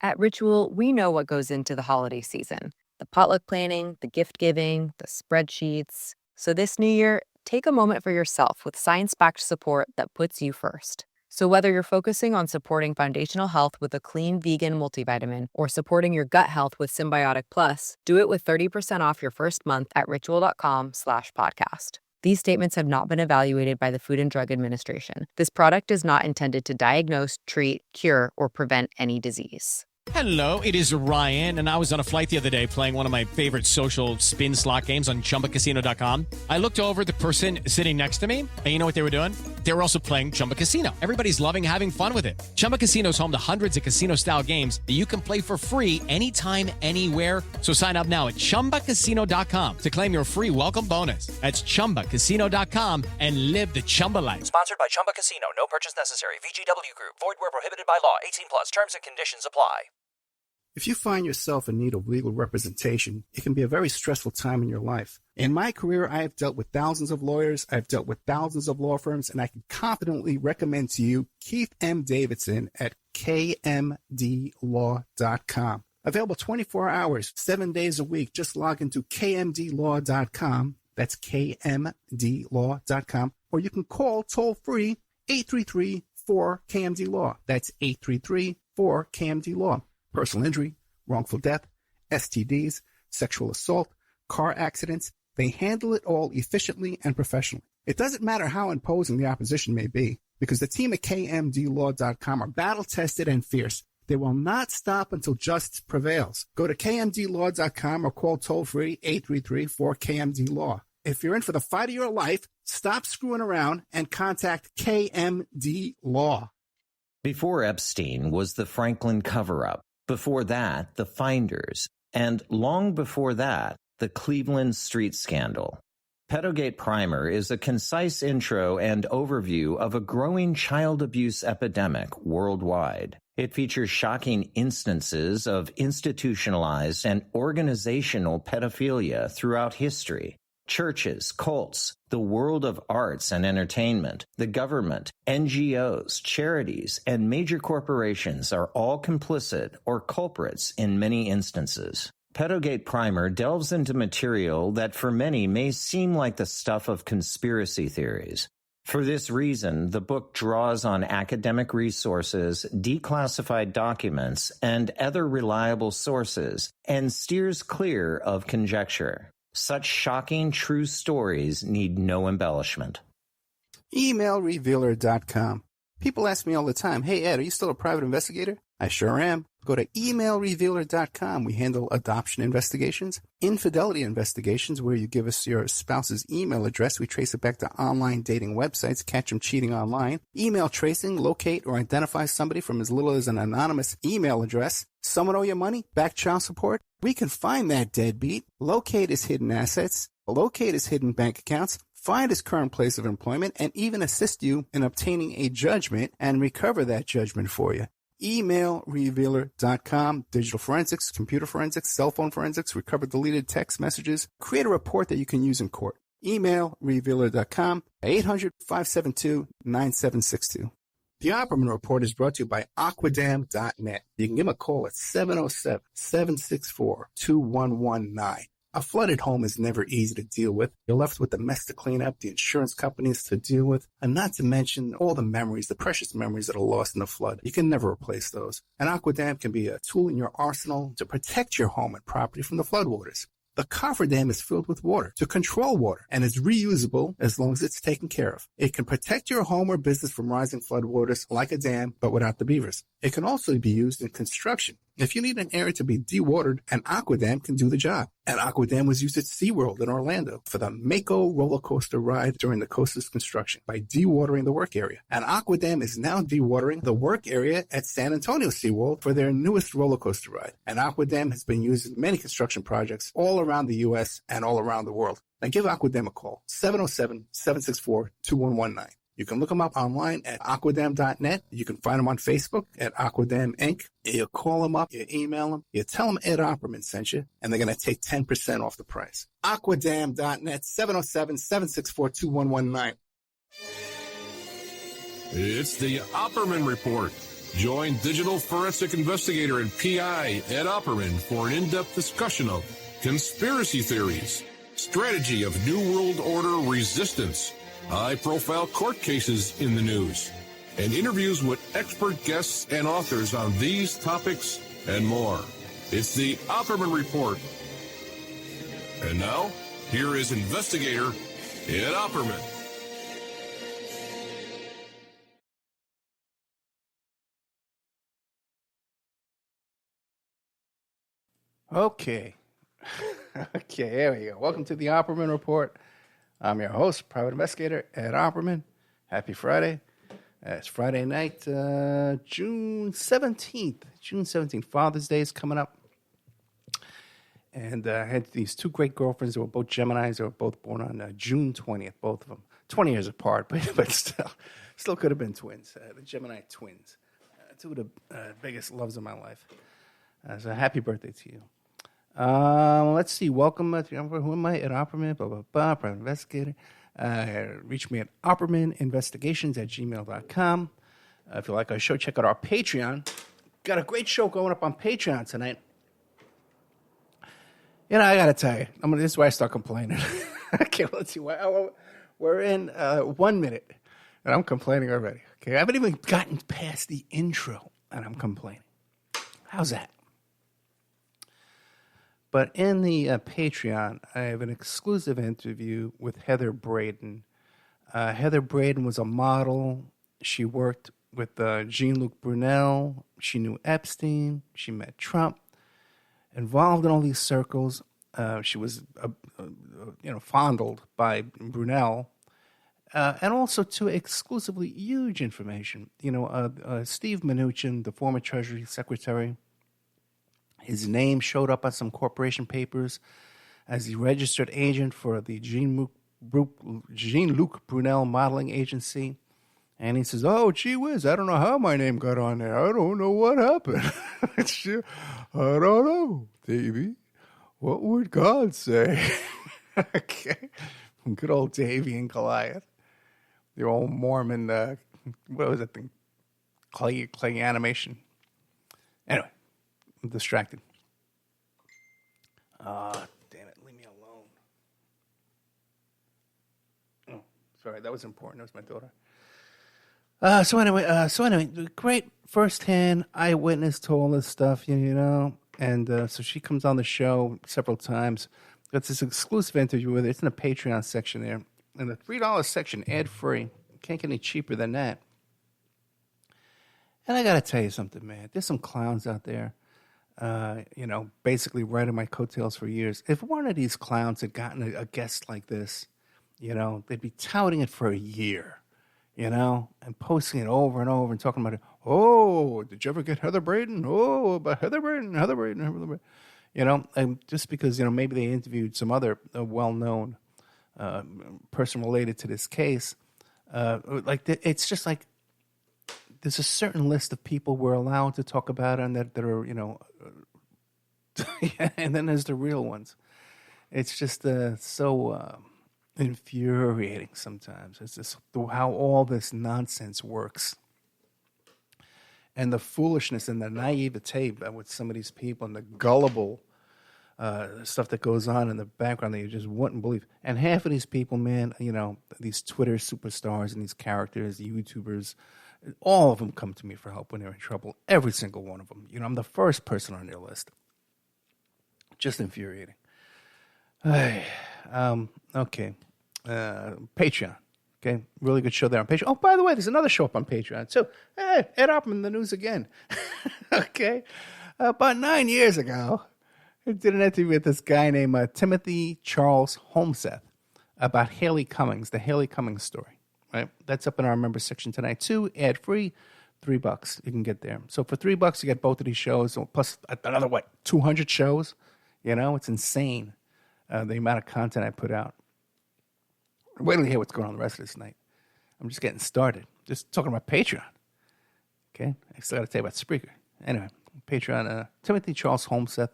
At Ritual, we know what goes into the holiday season: the potluck planning, the gift giving, the spreadsheets. So this new year, take a moment for yourself with science backed support that puts you first. So, whether you're focusing on supporting foundational health with a clean vegan multivitamin or supporting your gut health with Symbiotic Plus, do it with 30% off your first month at ritual.com/podcast. These statements have not been evaluated by the Food and Drug Administration. This product is not intended to diagnose, treat, cure, or prevent any disease. Hello, it is Ryan, and I was on a flight the other day playing one of my favorite social spin slot games on ChumbaCasino.com. I looked over at the person sitting next to me, and you know what they were doing? They were also playing Chumba Casino. Everybody's loving having fun with it. Chumba Casino is home to hundreds of casino-style games that you can play for free anytime, anywhere. So sign up now at ChumbaCasino.com to claim your free welcome bonus. That's ChumbaCasino.com and live the Chumba life. Sponsored by Chumba Casino. No purchase necessary. VGW Group. Void where prohibited by law. 18 plus. Terms and conditions apply. If you find yourself in need of legal representation, it can be a very stressful time in your life. In my career, I have dealt with thousands of lawyers, I've dealt with thousands of law firms, and I can confidently recommend to you Keith M. Davidson at kmdlaw.com. Available 24 hours, 7 days a week. Just log into kmdlaw.com. That's kmdlaw.com. Or you can call toll-free 833-4KMD-LAW. That's 833-4KMD-LAW. Personal injury, wrongful death, STDs, sexual assault, car accidents. They handle it all efficiently and professionally. It doesn't matter how imposing the opposition may be, because the team at kmdlaw.com are battle-tested and fierce. They will not stop until justice prevails. Go to kmdlaw.com or call toll-free 833-4KMD-LAW. If you're in for the fight of your life, stop screwing around and contact KMD Law. Before Epstein was the Franklin cover-up. Before that, the Finders. And long before that, the Cleveland Street Scandal. Pedogate Primer is a concise intro and overview of a growing child abuse epidemic worldwide. It features shocking instances of institutionalized and organizational pedophilia throughout history. Churches, cults, the world of arts and entertainment, the government, NGOs, charities, and major corporations are all complicit or culprits in many instances. Pedogate Primer delves into material that for many may seem like the stuff of conspiracy theories. For this reason, the book draws on academic resources, declassified documents, and other reliable sources, and steers clear of conjecture. Such shocking true stories need no embellishment. Emailrevealer.com. People ask me all the time, hey Ed, are you still a private investigator? I sure am. Go to emailrevealer.com. We handle adoption investigations, infidelity investigations, where you give us your spouse's email address. We trace it back to online dating websites, catch them cheating online. Email tracing, locate or identify somebody from as little as an anonymous email address. Someone owe you money? Back child support? We can find that deadbeat, locate his hidden assets, locate his hidden bank accounts, find his current place of employment, and even assist you in obtaining a judgment and recover that judgment for you. Emailrevealer.com. Digital forensics, computer forensics, cell phone forensics, recover deleted text messages. Create a report that you can use in court. Emailrevealer.com, 800-572-9762. The Opperman Report is brought to you by Aquadam.net. You can give them a call at 707-764-2119. A flooded home is never easy to deal with. You're left with the mess to clean up, the insurance companies to deal with, and not to mention all the memories, the precious memories that are lost in the flood. You can never replace those. And Aquadam can be a tool in your arsenal to protect your home and property from the floodwaters. The cofferdam is filled with water to control water and is reusable as long as it's taken care of. It can protect your home or business from rising floodwaters like a dam, but without the beavers. It can also be used in construction. If you need an area to be dewatered, an Aquadam can do the job. An Aquadam was used at SeaWorld in Orlando for the Mako roller coaster ride during the coaster's construction by dewatering the work area. An Aquadam is now dewatering the work area at San Antonio SeaWorld for their newest roller coaster ride. An Aquadam has been used in many construction projects all around the U.S. and all around the world. Now give Aquadam a call, 707-764-2119. You can look them up online at aquadam.net. You can find them on Facebook at Aquadam Inc. You call them up, you email them, you tell them Ed Opperman sent you, and they're going to take 10% off the price. Aquadam.net, 707-764-2119. It's the Opperman Report. Join digital forensic investigator and PI Ed Opperman for an in-depth discussion of conspiracy theories, strategy of New World Order resistance, high-profile court cases in the news, and interviews with expert guests and authors on these topics and more. It's the Opperman Report. And now, here is investigator Ed Opperman. Okay. Okay, there we go. Welcome to the Opperman Report. I'm your host, private investigator Ed Opperman. Happy Friday. It's Friday night, June 17th. June 17th. Father's Day is coming up. And I had these two great girlfriends. They were both Geminis. They were both born on June 20th, both of them. 20 years apart, but still could have been twins. The Gemini twins. Two of the biggest loves of my life. So happy birthday to you. Let's see. Welcome. Who am I? At Opperman, blah, blah, blah, private investigator. Reach me at oppermaninvestigations@gmail.com. If you like our show, check out our Patreon. Got a great show going up on Patreon tonight. You know, I got to tell you, this is where I start complaining. Okay, let's see. We're in 1 minute, and I'm complaining already. Okay, I haven't even gotten past the intro, and I'm complaining. How's that? But in the Patreon, I have an exclusive interview with Heather Braden. Heather Braden was a model. She worked with Jean-Luc Brunel. She knew Epstein. She met Trump. Involved in all these circles. She was, fondled by Brunel. And also to exclusively huge information. Steve Mnuchin, the former Treasury Secretary, his name showed up on some corporation papers as the registered agent for the Jean-Luc Brunel modeling agency. And he says, oh, gee whiz, I don't know how my name got on there. I don't know what happened. I don't know, Davey. What would God say? Okay. Good old Davey and Goliath. The old Mormon, what was that thing? Clay animation. Anyway. I'm distracted. Damn it. Leave me alone. Oh, sorry. That was important. That was my daughter. So anyway, great firsthand eyewitness to all this stuff, and so she comes on the show several times. Got this exclusive interview with her. It's in the Patreon section there. In the $3 section, ad-free. Can't get any cheaper than that. And I got to tell you something, man. There's some clowns out there. Basically riding my coattails for years. If one of these clowns had gotten a guest like this, they'd be touting it for a year, and posting it over and over and talking about it. Oh, did you ever get Heather Braden? Oh, about Heather Braden. And just because, maybe they interviewed some other well-known person related to this case. It's just like, there's a certain list of people we're allowed to talk about and that are, and then there's the real ones. It's just so infuriating sometimes. It's just how all this nonsense works. And the foolishness and the naivete with some of these people and the gullible stuff that goes on in the background that you just wouldn't believe. And half of these people, man, these Twitter superstars and these characters, YouTubers, all of them come to me for help when they're in trouble. Every single one of them. I'm the first person on their list. Just infuriating. Okay. Patreon. Okay. Really good show there on Patreon. Oh, by the way, there's another show up on Patreon. So, Ed Opperman, the news again. Okay. About 9 years ago, I did an interview with this guy named Timothy Charles Holmseth about Haley Cummings, the Haley Cummings story. Right? That's up in our member section tonight too. Ad free, $3. You can get there. So for $3, you get both of these shows, plus another 200 shows. It's insane the amount of content I put out. Wait till you hear what's going on the rest of this night. I'm just getting started. Just talking about Patreon. Okay, I still got to tell you about Spreaker. Anyway, Patreon. Timothy Charles Holmseth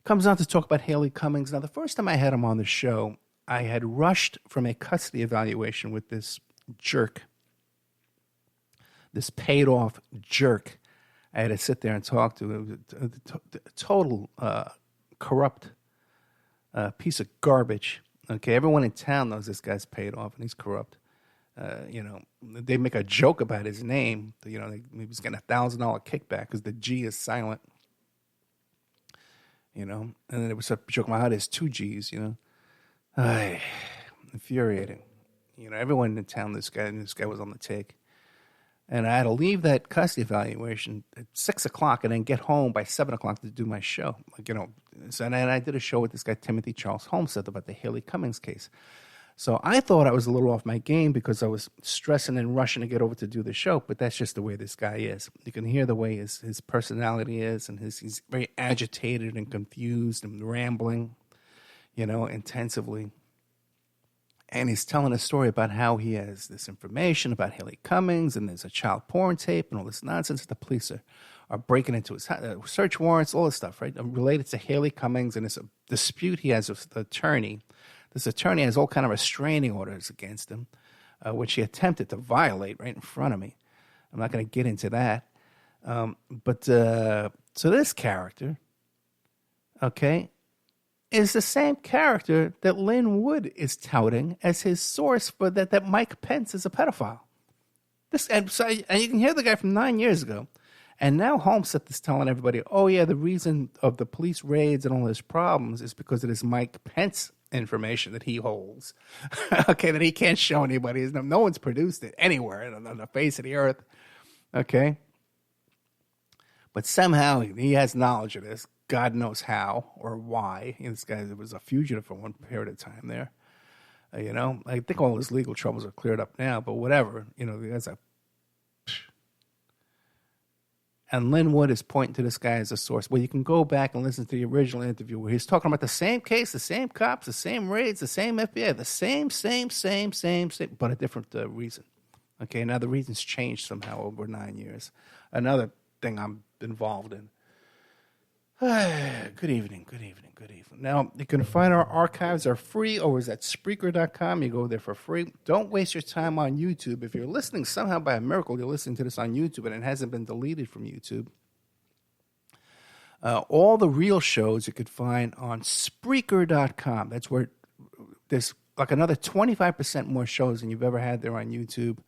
comes on to talk about Haley Cummings. Now, the first time I had him on the show, I had rushed from a custody evaluation with this jerk this paid-off jerk I had to sit there and talk to. It was a total corrupt piece of garbage. Okay, everyone in town knows this guy's paid off and he's corrupt. They make a joke about his name. He was getting $1,000 kickback because the G is silent. And then there was a joke about how there's 2 G's. Infuriating. Everyone in town, this guy was on the take. And I had to leave that custody evaluation at 6 o'clock and then get home by 7 o'clock to do my show. And I did a show with this guy, Timothy Charles Homestead, about the Haley Cummings case. So I thought I was a little off my game because I was stressing and rushing to get over to do the show, but that's just the way this guy is. You can hear the way his personality is, and he's very agitated and confused and rambling, intensively. And he's telling a story about how he has this information about Haley Cummings, and there's a child porn tape and all this nonsense. The police are breaking into his search warrants, all this stuff, right, related to Haley Cummings, and it's a dispute he has with the attorney. This attorney has all kind of restraining orders against him, which he attempted to violate right in front of me. I'm not going to get into that. So this character, okay, is the same character that Lynn Wood is touting as his source for that Mike Pence is a pedophile. And you can hear the guy from 9 years ago. And now Homestead is telling everybody, oh, yeah, the reason of the police raids and all his problems is because of this Mike Pence information that he holds, okay, that he can't show anybody. No one's produced it anywhere on the face of the earth, okay? But somehow he has knowledge of this. God knows how or why. This guy was a fugitive for one period of time there. I think all his legal troubles are cleared up now, but whatever. The guy's a... And Lynn Wood is pointing to this guy as a source. Well, you can go back and listen to the original interview where he's talking about the same case, the same cops, the same raids, the same FBI, the same, but a different reason. Okay, now the reason's changed somehow over 9 years. Another thing I'm involved in. Good evening. Now, you can find our archives are free over at Spreaker.com. You go there for free. Don't waste your time on YouTube. If you're listening somehow by a miracle, you're listening to this on YouTube and it hasn't been deleted from YouTube. All the real shows you could find on Spreaker.com. That's where there's like another 25% more shows than you've ever had there on YouTube.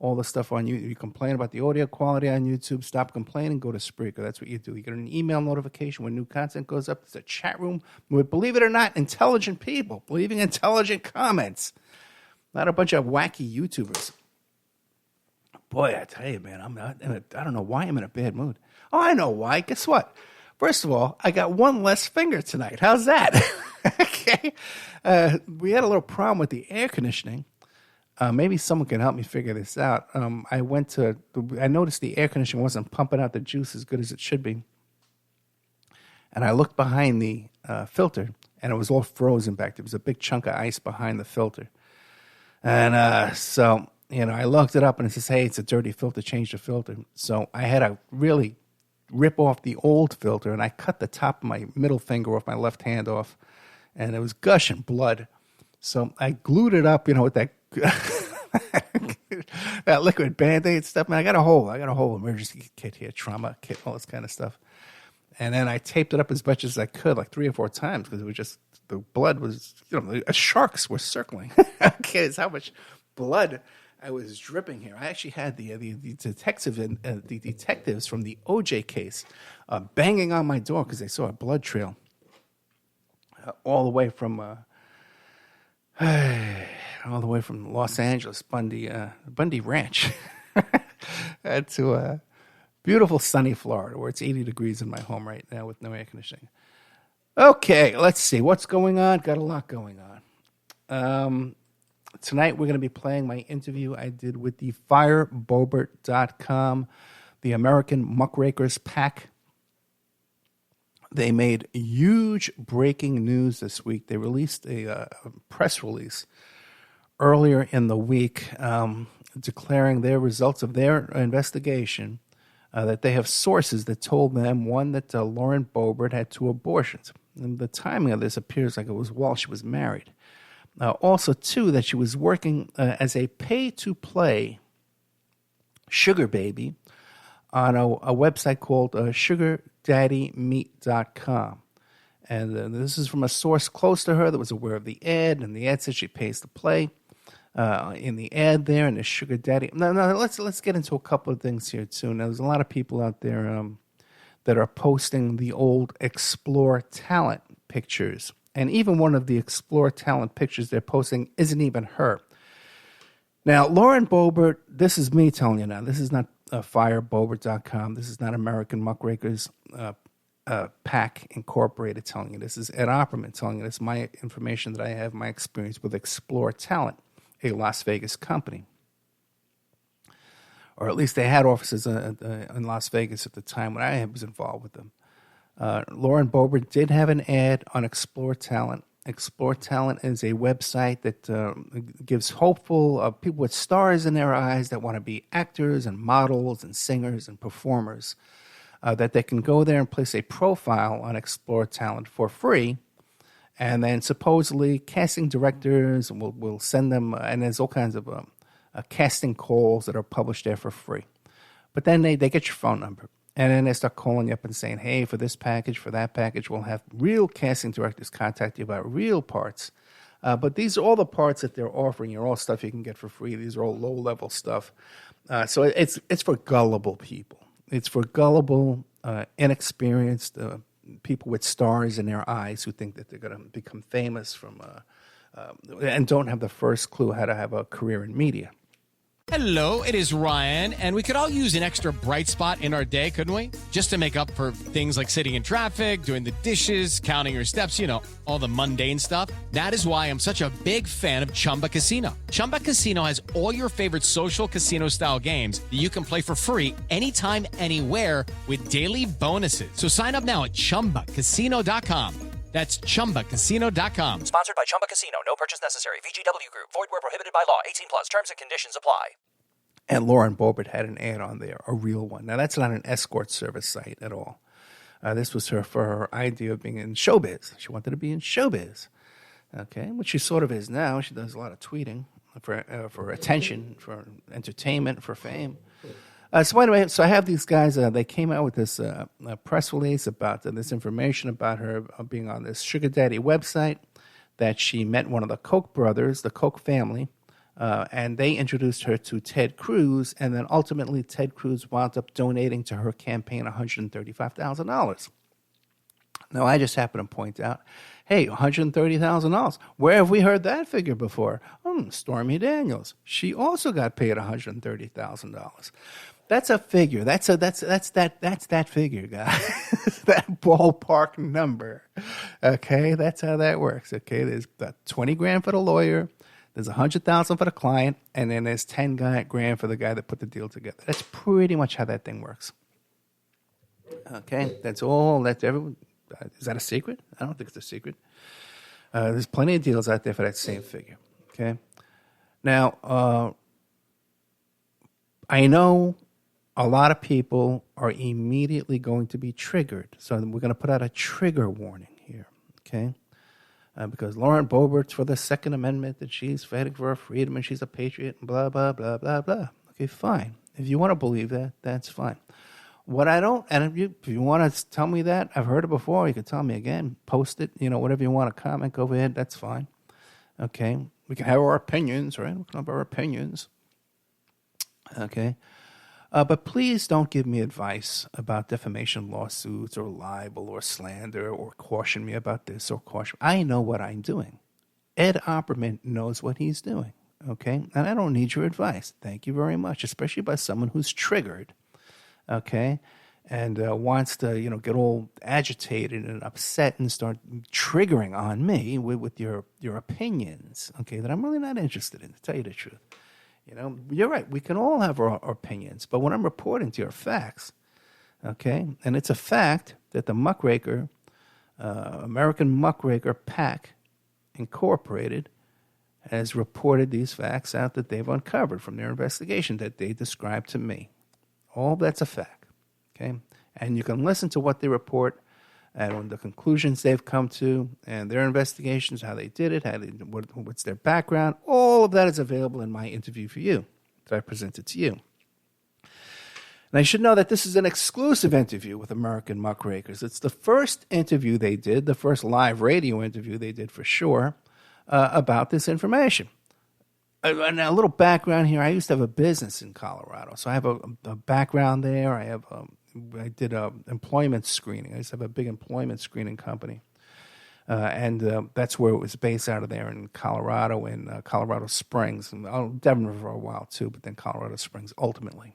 All the stuff on YouTube. You complain about the audio quality on YouTube, stop complaining, go to Spreaker. That's what you do. You get an email notification when new content goes up. There's a chat room with, believe it or not, intelligent people, leaving intelligent comments. Not a bunch of wacky YouTubers. Boy, I tell you, man, I don't know why I'm in a bad mood. Oh, I know why. Guess what? First of all, I got one less finger tonight. How's that? Okay. We had a little problem with the air conditioning. Maybe someone can help me figure this out. I noticed the air conditioning wasn't pumping out the juice as good as it should be. And I looked behind the filter, and it was all frozen back there. There was a big chunk of ice behind the filter. And so, I looked it up, and it says, hey, it's a dirty filter, change the filter. So I had to really rip off the old filter, and I cut the top of my middle finger off my left hand off, and it was gushing blood. So I glued it up, with that that liquid Band-Aid stuff. Man, I got a whole emergency kit here, trauma kit, all this kind of stuff. And then I taped it up as much as I could, like 3 or 4 times, because it was just, the blood was, sharks were circling. Okay, it's how much blood I was dripping here. I actually had the detectives from the OJ case banging on my door because they saw a blood trail all the way from Los Angeles, Bundy Ranch, to beautiful sunny Florida, where it's 80 degrees in my home right now with no air conditioning. Okay, let's see what's going on. Got a lot going on. Tonight we're going to be playing my interview I did with the FireBobert.com, the American Muckrakers PAC. They made huge breaking news this week. They released a press release earlier in the week declaring their results of their investigation, that they have sources that told them, one, that Lauren Boebert had 2 abortions. And the timing of this appears like it was while she was married. Also, 2, that she was working as a pay-to-play sugar baby on a website called sugardaddymeat.com. And this is from a source close to her that was aware of the ad, and the ad said she pays to play in the ad there, and the sugar daddy. No, let's get into a couple of things here too. Now, there's a lot of people out there that are posting the old Explore Talent pictures, and even one of the Explore Talent pictures they're posting isn't even her. Now, Lauren Boebert, this is me telling you now. This is not FireBoebert.com. This is not American Muckrakers PAC Incorporated telling you. This is Ed Opperman telling you. This is my information that I have, my experience with Explore Talent, a Las Vegas company. Or at least they had offices in Las Vegas at the time when I was involved with them. Lauren Boebert did have an ad on Explore Talent. Explore Talent is a website that gives hopeful people with stars in their eyes that want to be actors and models and singers and performers, that they can go there and place a profile on Explore Talent for free, and then supposedly casting directors will send them, and there's all kinds of casting calls that are published there for free. But then they get your phone number. And then they start calling you up and saying, hey, for this package, for that package, we'll have real casting directors contact you about real parts. But these are all the parts that they're offering. Are all stuff you can get for free. These are all low-level stuff. So it's for gullible people. It's for gullible, inexperienced people with stars in their eyes who think that they're going to become famous from and don't have the first clue how to have a career in media. Hello, it is Ryan, and we could all use an extra bright spot in our day, couldn't we? Just to make up for things like sitting in traffic, doing the dishes, counting your steps, all the mundane stuff. That is why I'm such a big fan of Chumba Casino. Chumba Casino has all your favorite social casino-style games that you can play for free anytime, anywhere with daily bonuses. So sign up now at ChumbaCasino.com. That's ChumbaCasino.com. Sponsored by Chumba Casino. No purchase necessary. VGW Group. Void where prohibited by law. 18 plus. Terms and conditions apply. And Lauren Boebert had an ad on there, a real one. Now, that's not an escort service site at all. This was for her idea of being in showbiz. She wanted to be in showbiz, okay, which she sort of is now. She does a lot of tweeting for attention, for entertainment, for fame. So anyway, I have these guys. They came out with this press release about this information about her being on this sugar daddy website, that she met one of the Koch brothers, the Koch family, and they introduced her to Ted Cruz, and then ultimately Ted Cruz wound up donating to her campaign $135,000. Now, I just happen to point out, hey, $130,000. Where have we heard that figure before? Stormy Daniels. She also got paid $130,000. That's a figure. That's that figure, guys. That ballpark number. Okay, that's how that works. Okay, there's about $20,000 for the lawyer, there's $100,000 for the client, and then there's $10,000 for the guy that put the deal together. That's pretty much how that thing works. Okay, that's all. That's everyone. Is that a secret? I don't think it's a secret. There's plenty of deals out there for that same figure. Okay, now I know a lot of people are immediately going to be triggered. So we're going to put out a trigger warning here, okay? Because Lauren Boebert's for the Second Amendment, that she's fighting for her freedom and she's a patriot and blah, blah, blah, blah, blah. Okay, fine. If you want to believe that, that's fine. What I don't, and if you want to tell me that, I've heard it before, you can tell me again, post it, whatever you want to comment, go ahead, that's fine. Okay? We can have our opinions, right? We can have our opinions. Okay? But please don't give me advice about defamation lawsuits or libel or slander or caution me about this or caution. I know what I'm doing. Ed Opperman knows what he's doing, okay? And I don't need your advice. Thank you very much, especially by someone who's triggered, okay, and wants to, get all agitated and upset and start triggering on me with your opinions, okay, that I'm really not interested in, to tell you the truth. You're right. We can all have our opinions, but when I'm reporting to you are facts, okay, and it's a fact that the Muckraker, American Muckraker PAC Incorporated, has reported these facts out that they've uncovered from their investigation that they described to me. All that's a fact, okay, and you can listen to what they report and the conclusions they've come to and their investigations, how they did it, what's their background. All of that is available in my interview for you that I presented to you. And I should know that this is an exclusive interview with American Muckrakers. It's the first interview they did, the first live radio interview they did for sure, about this information. And a little background here. I used to have a business in Colorado, so I have a background there. I did employment screening. I used to have a big employment screening company. And that's where it was based out of there in Colorado, in Colorado Springs. And Denver for a while, too, but then Colorado Springs ultimately.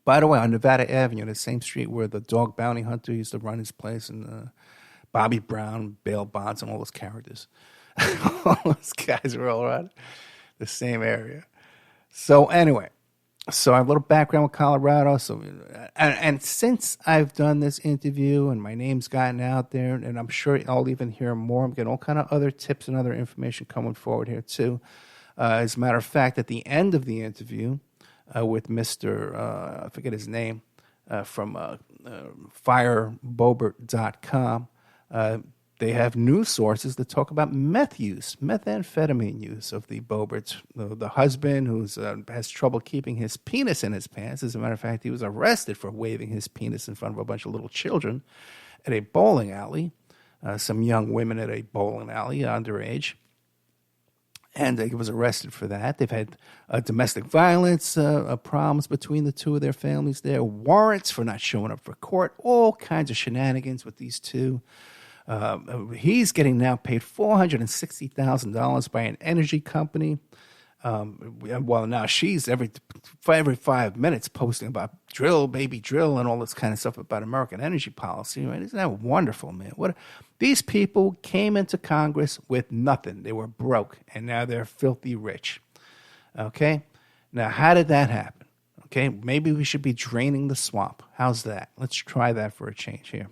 By the way, on Nevada Avenue, the same street where the dog bounty hunter used to run his place, and Bobby Brown, Bail Bonds, and all those characters. All those guys were all around the same area. So anyway, so I have a little background with Colorado. So, and since I've done this interview and my name's gotten out there, and I'm sure I'll even hear more, I'm getting all kind of other tips and other information coming forward here too. As a matter of fact, at the end of the interview with Mr. I forget his name, from firebobert.com, they have news sources that talk about methamphetamine use of the Boberts. The husband who has trouble keeping his penis in his pants. As a matter of fact, he was arrested for waving his penis in front of a bunch of little children at a bowling alley. Some young women at a bowling alley, underage. And he was arrested for that. They've had domestic violence problems between the two of their families there. Warrants for not showing up for court. All kinds of shenanigans with these two. He's getting now paid $460,000 by an energy company. Well, now she's every 5 minutes posting about drill, baby drill, and all this kind of stuff about American energy policy. Right? Isn't that wonderful, man? These people came into Congress with nothing. They were broke, and now they're filthy rich. Okay? Now, how did that happen? Okay, maybe we should be draining the swamp. How's that? Let's try that for a change here.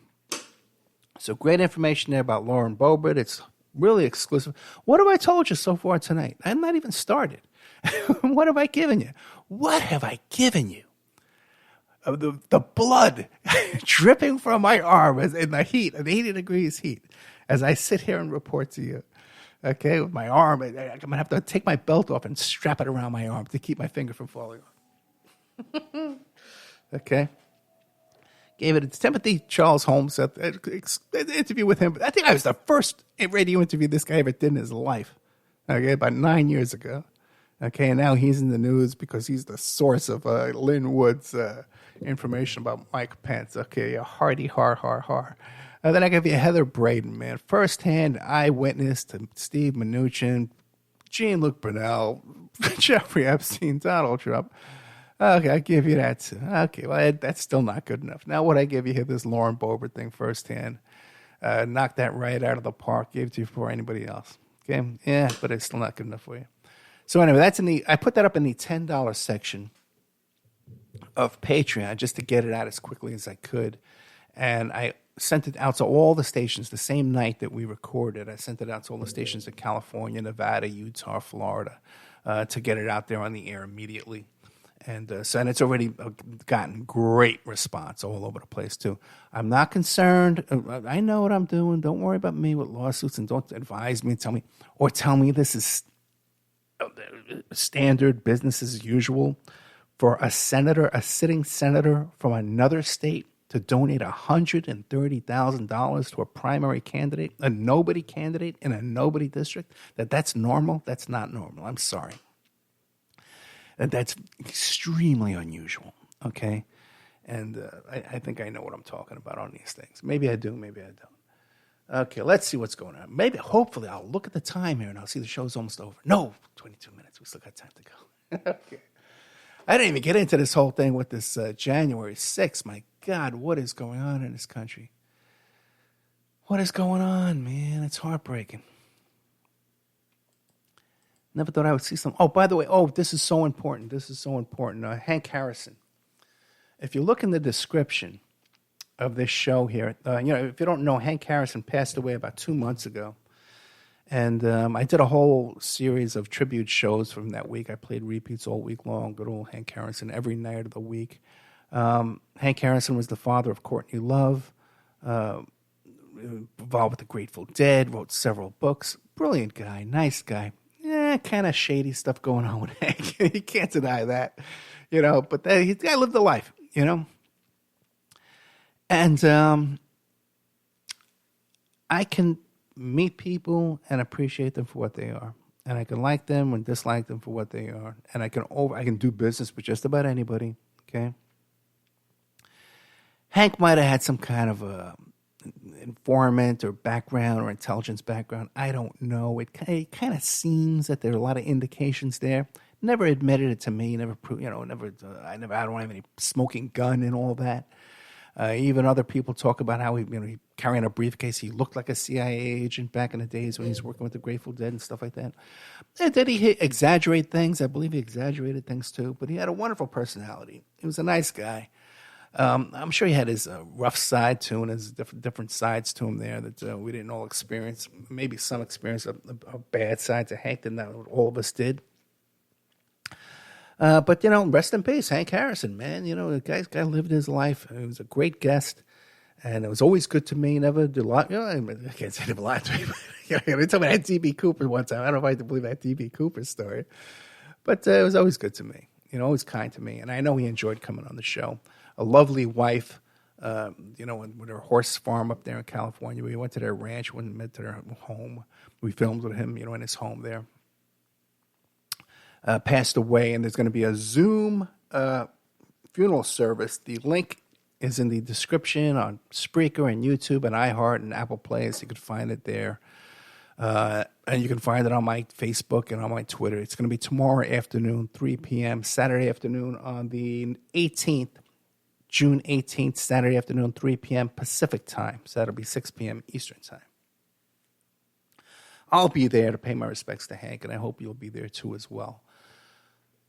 So great information there about Lauren Boebert. It's really exclusive. What have I told you so far tonight? I'm not even started. What have I given you? What have I given you? The blood dripping from my arm in the heat, at 80 degrees heat, as I sit here and report to you. Okay, with my arm, I'm going to have to take my belt off and strap it around my arm to keep my finger from falling off. Okay. Gave it to Timothy Charles Holmes at an interview with him. I think I was the first radio interview this guy ever did in his life. Okay, about 9 years ago. Okay, and now he's in the news because he's the source of Lynn Wood's information about Mike Pence. Okay, a hearty har. And then I give you Heather Braden, man. First-hand eyewitness to Steve Mnuchin, Jean-Luc Brunel, Jeffrey Epstein, Donald Trump. Okay, I give you that too. Okay, well, that's still not good enough. Now what I give you here, this Lauren Boebert thing firsthand, knocked that right out of the park, gave it to you before anybody else. Okay, yeah, but it's still not good enough for you. So anyway, I put that up in the $10 section of Patreon just to get it out as quickly as I could. And I sent it out to all the stations the same night that we recorded. I sent it out to all the stations in California, Nevada, Utah, Florida, to get it out there on the air immediately. And it's already gotten great response all over the place, too. I'm not concerned. I know what I'm doing. Don't worry about me with lawsuits, and don't advise me and tell me this is standard business as usual for a sitting senator from another state to donate $130,000 to a primary candidate, a nobody candidate in a nobody district. That's normal? That's not normal. I'm sorry. And that's extremely unusual, okay? And I think I know what I'm talking about on these things. Maybe I do, maybe I don't. Okay, let's see what's going on. Hopefully, I'll look at the time here and I'll see the show's almost over. No, 22 minutes. We still got time to go. Okay. I didn't even get into this whole thing with this January 6th. My God, what is going on in this country? What is going on, man? It's heartbreaking. Never thought I would see some. Oh, by the way, this is so important. Hank Harrison. If you look in the description of this show here, if you don't know, Hank Harrison passed away about 2 months ago. And I did a whole series of tribute shows from that week. I played repeats all week long. Good old Hank Harrison every night of the week. Hank Harrison was the father of Courtney Love, involved with the Grateful Dead, wrote several books. Brilliant guy, nice guy. Kind of shady stuff going on with Hank. You can't deny that. But this guy lived a life, And I can meet people and appreciate them for what they are. And I can like them and dislike them for what they are. And I can do business with just about anybody, okay? Hank might have had some kind of a informant or background or intelligence background. I don't know. It kind of seems that there are a lot of indications there. Never admitted it to me. Never proved. I don't have any smoking gun and all that. Even other people talk about how he carrying a briefcase. He looked like a CIA agent back in the days when he was working with the Grateful Dead and stuff like that. And did he exaggerate things? I believe he exaggerated things too. But he had a wonderful personality. He was a nice guy. I'm sure he had his rough side to him and his different sides to him there that we didn't all experience. Maybe some experience a bad side to Hank that not all of us did. But, rest in peace, Hank Harrison, man. The guy lived his life. He was a great guest, and it was always good to me. Never did a lot. I can't say never lied to me. They told me I had D.B. Cooper one time. I don't know if I had to believe that D.B. Cooper story. But it was always good to me. Always kind to me. And I know he enjoyed coming on the show. A lovely wife, with her horse farm up there in California. We went to their ranch, went to their home. We filmed with him, in his home there. Passed away, and there's going to be a Zoom funeral service. The link is in the description on Spreaker and YouTube and iHeart and Apple Play, so you can find it there. And you can find it on my Facebook and on my Twitter. It's going to be tomorrow afternoon, 3 p.m., Saturday afternoon on the 18th, June 18th, Saturday afternoon, 3 p.m. Pacific time. So that'll be 6 p.m. Eastern time. I'll be there to pay my respects to Hank, and I hope you'll be there too as well.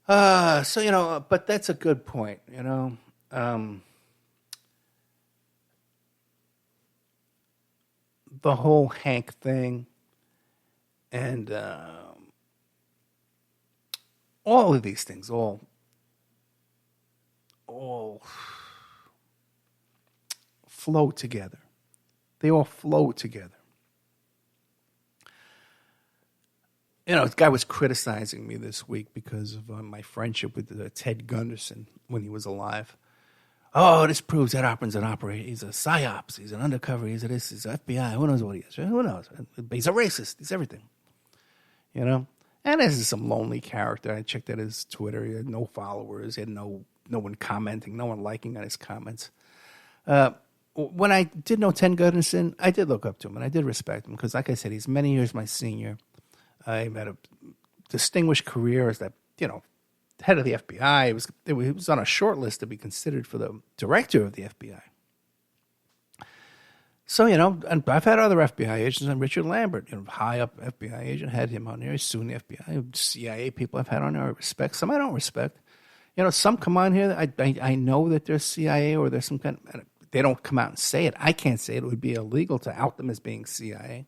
But that's a good point, the whole Hank thing and all of these things, all flow together. They all flow together. This guy was criticizing me this week because of my friendship with Ted Gunderson when he was alive. Oh, this proves that Operin's an operator. He's a psyops. He's an undercover. He's he's FBI. Who knows what he is? Who knows? He's a racist. He's everything. And this is some lonely character. I checked out his Twitter. He had no followers. He had no one commenting, no one liking on his comments. When I did know Ted Gunderson, I did look up to him and I did respect him because, like I said, he's many years my senior. He had a distinguished career as that, head of the FBI. He was on a short list to be considered for the director of the FBI. So, and I've had other FBI agents, and Richard Lambert, high up FBI agent, had him on there. He's suing the FBI. CIA people I've had on there I respect. Some I don't respect. Some come on here. I know that they're CIA or there's some kind of, they don't come out and say it. I can't say it. It would be illegal to out them as being CIA.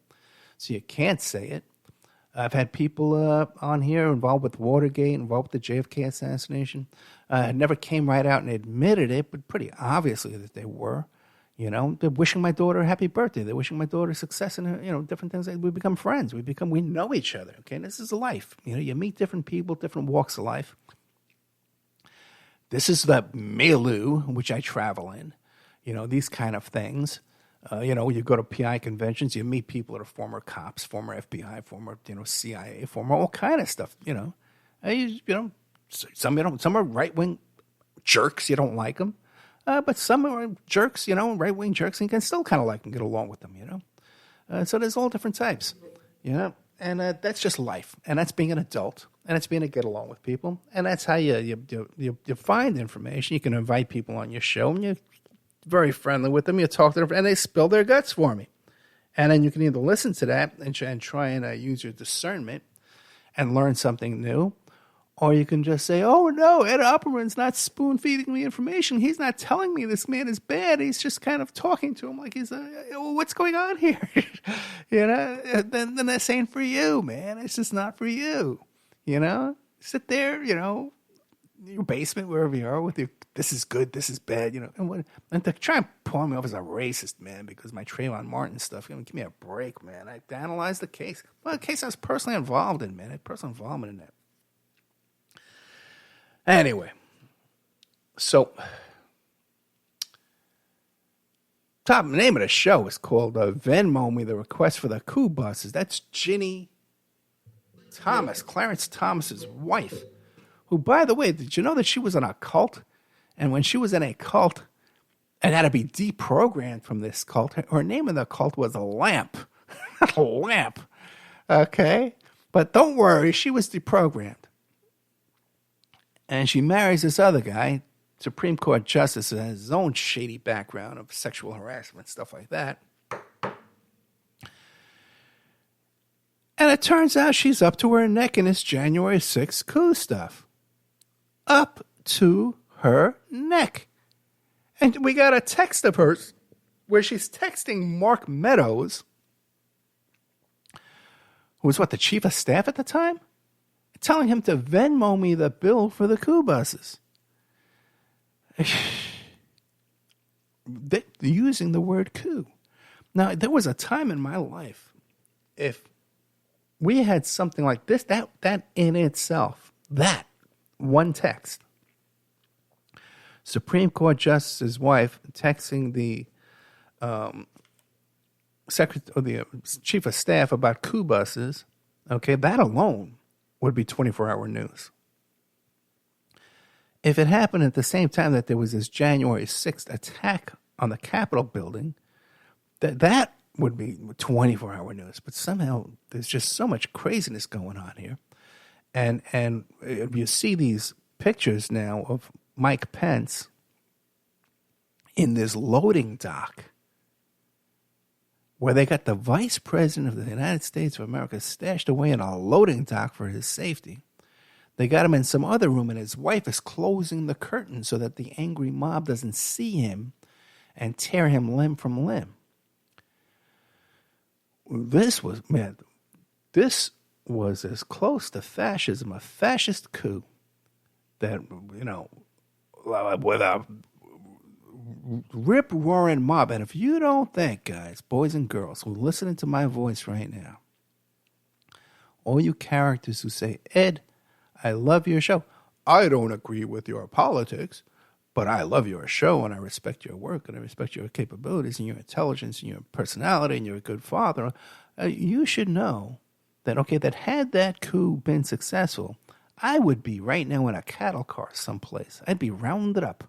So you can't say it. I've had people on here involved with Watergate, involved with the JFK assassination. Never came right out and admitted it, but pretty obviously that they were. They're wishing my daughter a happy birthday. They're wishing my daughter success and, different things. We become friends. We know each other, okay? This is life. You meet different people, different walks of life. This is the milieu which I travel in, these kind of things. You go to PI conventions, you meet people that are former cops, former FBI, former, CIA, former all kind of stuff, some are right-wing jerks, you don't like them. But some are jerks, right-wing jerks, and you can still kind of like and get along with them, So there's all different types, and that's just life, and that's being an adult, and it's being to get along with people, and that's how you find information. You can invite people on your show, and you're very friendly with them. You talk to them, and they spill their guts for me, and then you can either listen to that and try and use your discernment and learn something new. Or you can just say, oh, no, Ed Opperman's not spoon-feeding me information. He's not telling me this man is bad. He's just kind of talking to him like he's, what's going on here? Then that's ain't for you, man. It's just not for you, Sit there, in your basement, wherever you are, with your, this is good, this is bad, and to try and pawn me off as a racist, man, because my Trayvon Martin stuff, give me a break, man. I analyzed the case. Well, the case I was personally involved in, man. I had personal involvement in that. Anyway, So, top name of the show is called Venmo Me the Request for the Coup Buses. That's Ginni Thomas, Clarence Thomas's wife, who, by the way, did you know that she was in a cult? And when she was in a cult and had to be deprogrammed from this cult, her name in the cult was a lamp. A lamp. Okay? But don't worry, she was deprogrammed. And she marries this other guy, Supreme Court Justice, who has his own shady background of sexual harassment, stuff like that. And it turns out she's up to her neck in this January 6th coup stuff. Up to her neck. And we got a text of hers where she's texting Mark Meadows, who was the chief of staff at the time, telling him to Venmo me the bill for the coup buses. Using the word coup. Now, there was a time in my life, if we had something like this, that in itself, that one text, Supreme Court Justice's wife texting the secretary or the chief of staff about coup buses, okay, that alone would be 24-hour news. If it happened at the same time that there was this January 6th attack on the Capitol building, that would be 24-hour news. But somehow there's just so much craziness going on here. And you see these pictures now of Mike Pence in this loading dock where they got the vice president of the United States of America stashed away in a loading dock for his safety. They got him in some other room, and his wife is closing the curtain so that the angry mob doesn't see him and tear him limb from limb. This was as close to fascism, a fascist coup, that, with a rip-roaring mob. And if you don't think, guys, boys and girls who are listening to my voice right now, all you characters who say, Ed, I love your show. I don't agree with your politics, but I love your show and I respect your work and I respect your capabilities and your intelligence and your personality and you're a good father. You should know that, okay, that had that coup been successful, I would be right now in a cattle car someplace. I'd be rounded up.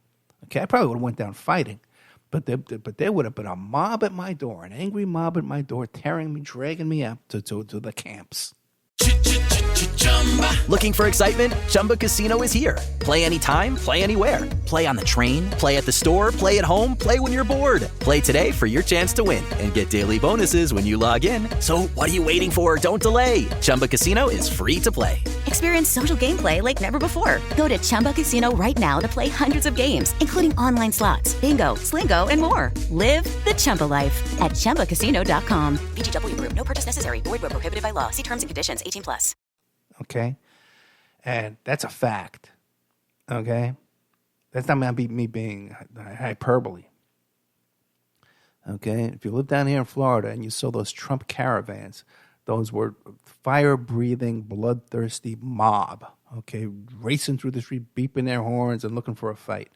Okay, I probably would have went down fighting, but there would have been a mob at my door, an angry mob at my door, tearing me, dragging me up to the camps. Looking for excitement? Chumba Casino is here. Play anytime, play anywhere. Play on the train, play at the store, play at home, play when you're bored. Play today for your chance to win and get daily bonuses when you log in. So what are you waiting for? Don't delay. Chumba Casino is free to play. Experience social gameplay like never before. Go to Chumba Casino right now to play hundreds of games, including online slots, bingo, Slingo, and more. Live the Chumba life at ChumbaCasino.com. VGW Group. No purchase necessary. Void where prohibited by law. See terms and conditions. 18+. Okay? And that's a fact. Okay? That's not me being hyperbole. Okay? If you live down here in Florida and you saw those Trump caravans, those were fire-breathing, bloodthirsty mob, okay, racing through the street, beeping their horns and looking for a fight.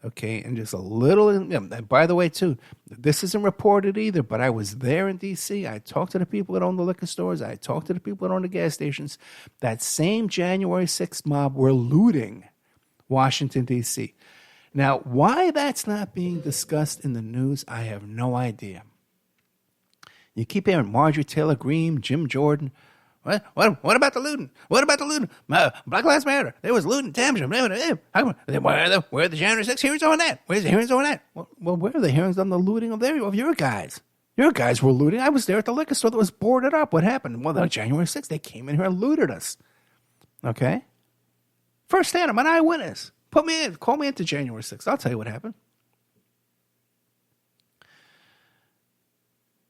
Okay, and just a little, and by the way, too, this isn't reported either, but I was there in D.C. I talked to the people that own the liquor stores. I talked to the people that own the gas stations. That same January 6th mob were looting Washington, D.C. Now, why that's not being discussed in the news, I have no idea. You keep hearing Marjorie Taylor Greene, Jim Jordan. What about the looting? What about the looting? Black Lives Matter. There was looting, damage. Where are the January 6th hearings on that? Where's the hearings on that? Well, where are the hearings on the looting of your guys? Your guys were looting. I was there at the liquor store that was boarded up. What happened? Well, on January 6th, they came in here and looted us. Okay? First hand, I'm an eyewitness. Put me in. Call me into January 6th. I'll tell you what happened.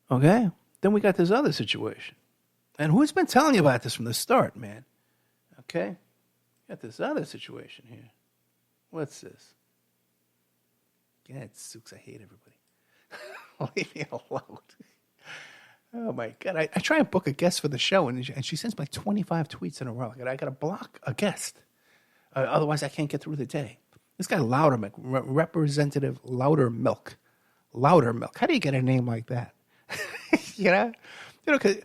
Okay? Then we got this other situation. And who's been telling you about this from the start, man? Okay? Got this other situation here. What's this? God, Sooks, I hate everybody. Leave me alone. Oh, my God. I try and book a guest for the show, and she sends me like 25 tweets in a row. I got to block a guest. Otherwise, I can't get through the day. This guy Loudermilk, Representative Loudermilk. Loudermilk. How do you get a name like that? You know, because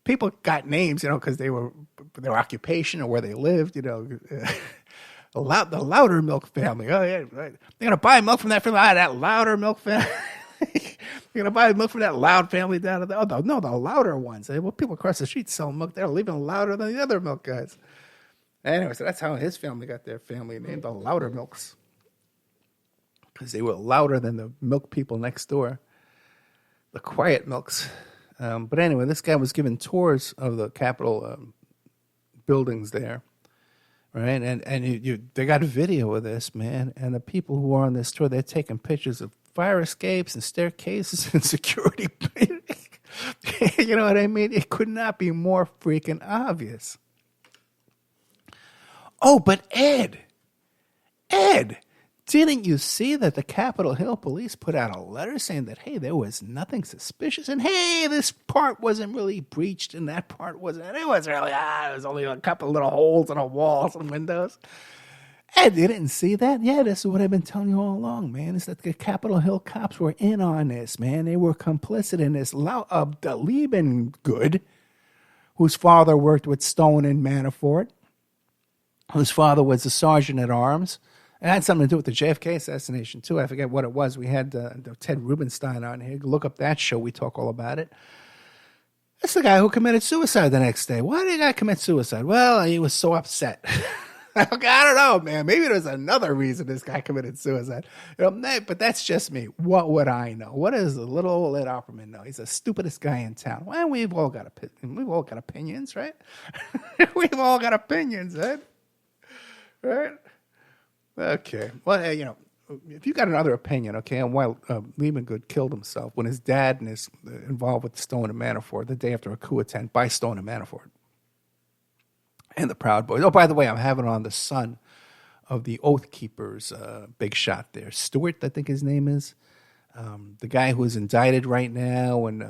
people got names, because their occupation or where they lived. The Loudermilk family. Oh yeah, right. They're gonna buy milk from that family. That Loudermilk family. You're gonna buy milk from that Loud family down there. Oh no, the Louder ones. Well, people across the street sell milk. They're even louder than the other milk guys. Anyway, so that's how his family got their family name, the Loudermilks, because they were louder than the milk people next door, the Quiet Milks. But anyway, this guy was giving tours of the Capitol buildings there, right? And they got a video of this, man. And the people who are on this tour, they're taking pictures of fire escapes and staircases and security. You know what I mean? It could not be more freaking obvious. Oh, but Ed, didn't you see that the Capitol Hill police put out a letter saying that, hey, there was nothing suspicious, and hey, this part wasn't really breached, and that part wasn't. It was really, there was only a couple little holes in the walls and windows. Ed, you didn't see that? Yeah, this is what I've been telling you all along, man. Is that the Capitol Hill cops were in on this, man. They were complicit in this. The Liebengood, whose father worked with Stone and Manafort, whose father was a sergeant at arms. It had something to do with the JFK assassination, too. I forget what it was. We had Ted Rubenstein on here. Look up that show. We talk all about it. That's the guy who committed suicide the next day. Why did the guy commit suicide? Well, he was so upset. I don't know, man. Maybe there's another reason this guy committed suicide. But that's just me. What would I know? What does the little old Ed Opperman know? He's the stupidest guy in town. Well, we've all got opinions, right? We've all got opinions, Ed. Right? Okay. Well, if you got another opinion, okay, on why Liebengood killed himself when his dad is involved with Stone and Manafort the day after a coup attempt by Stone and Manafort and the Proud Boys. Oh, by the way, I'm having on the son of the Oath Keepers big shot there. Stewart, I think his name is. The guy who is indicted right now, and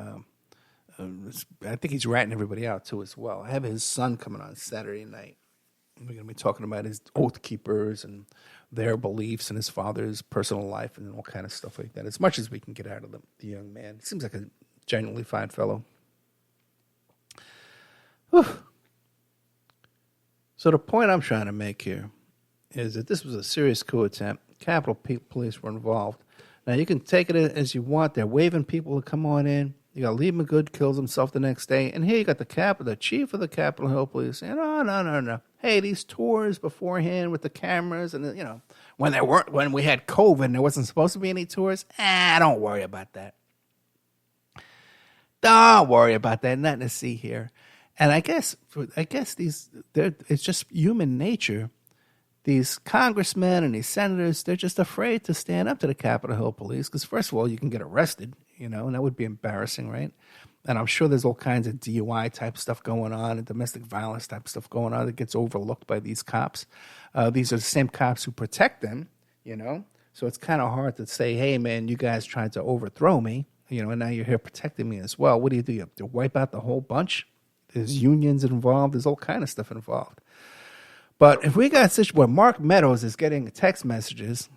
I think he's ratting everybody out too as well. I have his son coming on Saturday night. We're going to be talking about his Oath Keepers and their beliefs and his father's personal life and all kind of stuff like that, as much as we can get out of the young man. He seems like a genuinely fine fellow. Whew. So the point I'm trying to make here is that this was a serious coup attempt. Capitol Police were involved. Now, you can take it as you want. They're waving people to come on in. You got Liebengood kills himself the next day. And here you got the chief of the Capitol Hill Police saying, oh, no. Hey, these tours beforehand with the cameras and, when we had COVID and there wasn't supposed to be any tours, don't worry about that. Don't worry about that. Nothing to see here. And I guess it's just human nature. These congressmen and these senators, they're just afraid to stand up to the Capitol Hill Police because, first of all, you can get arrested, and that would be embarrassing, right? And I'm sure there's all kinds of DUI type stuff going on and domestic violence type stuff going on that gets overlooked by these cops. These are the same cops who protect them, So it's kind of hard to say, hey, man, you guys tried to overthrow me, and now you're here protecting me as well. What do? You have to wipe out the whole bunch? There's unions involved. There's all kind of stuff involved. But if we got a situation where Mark Meadows is getting text messages.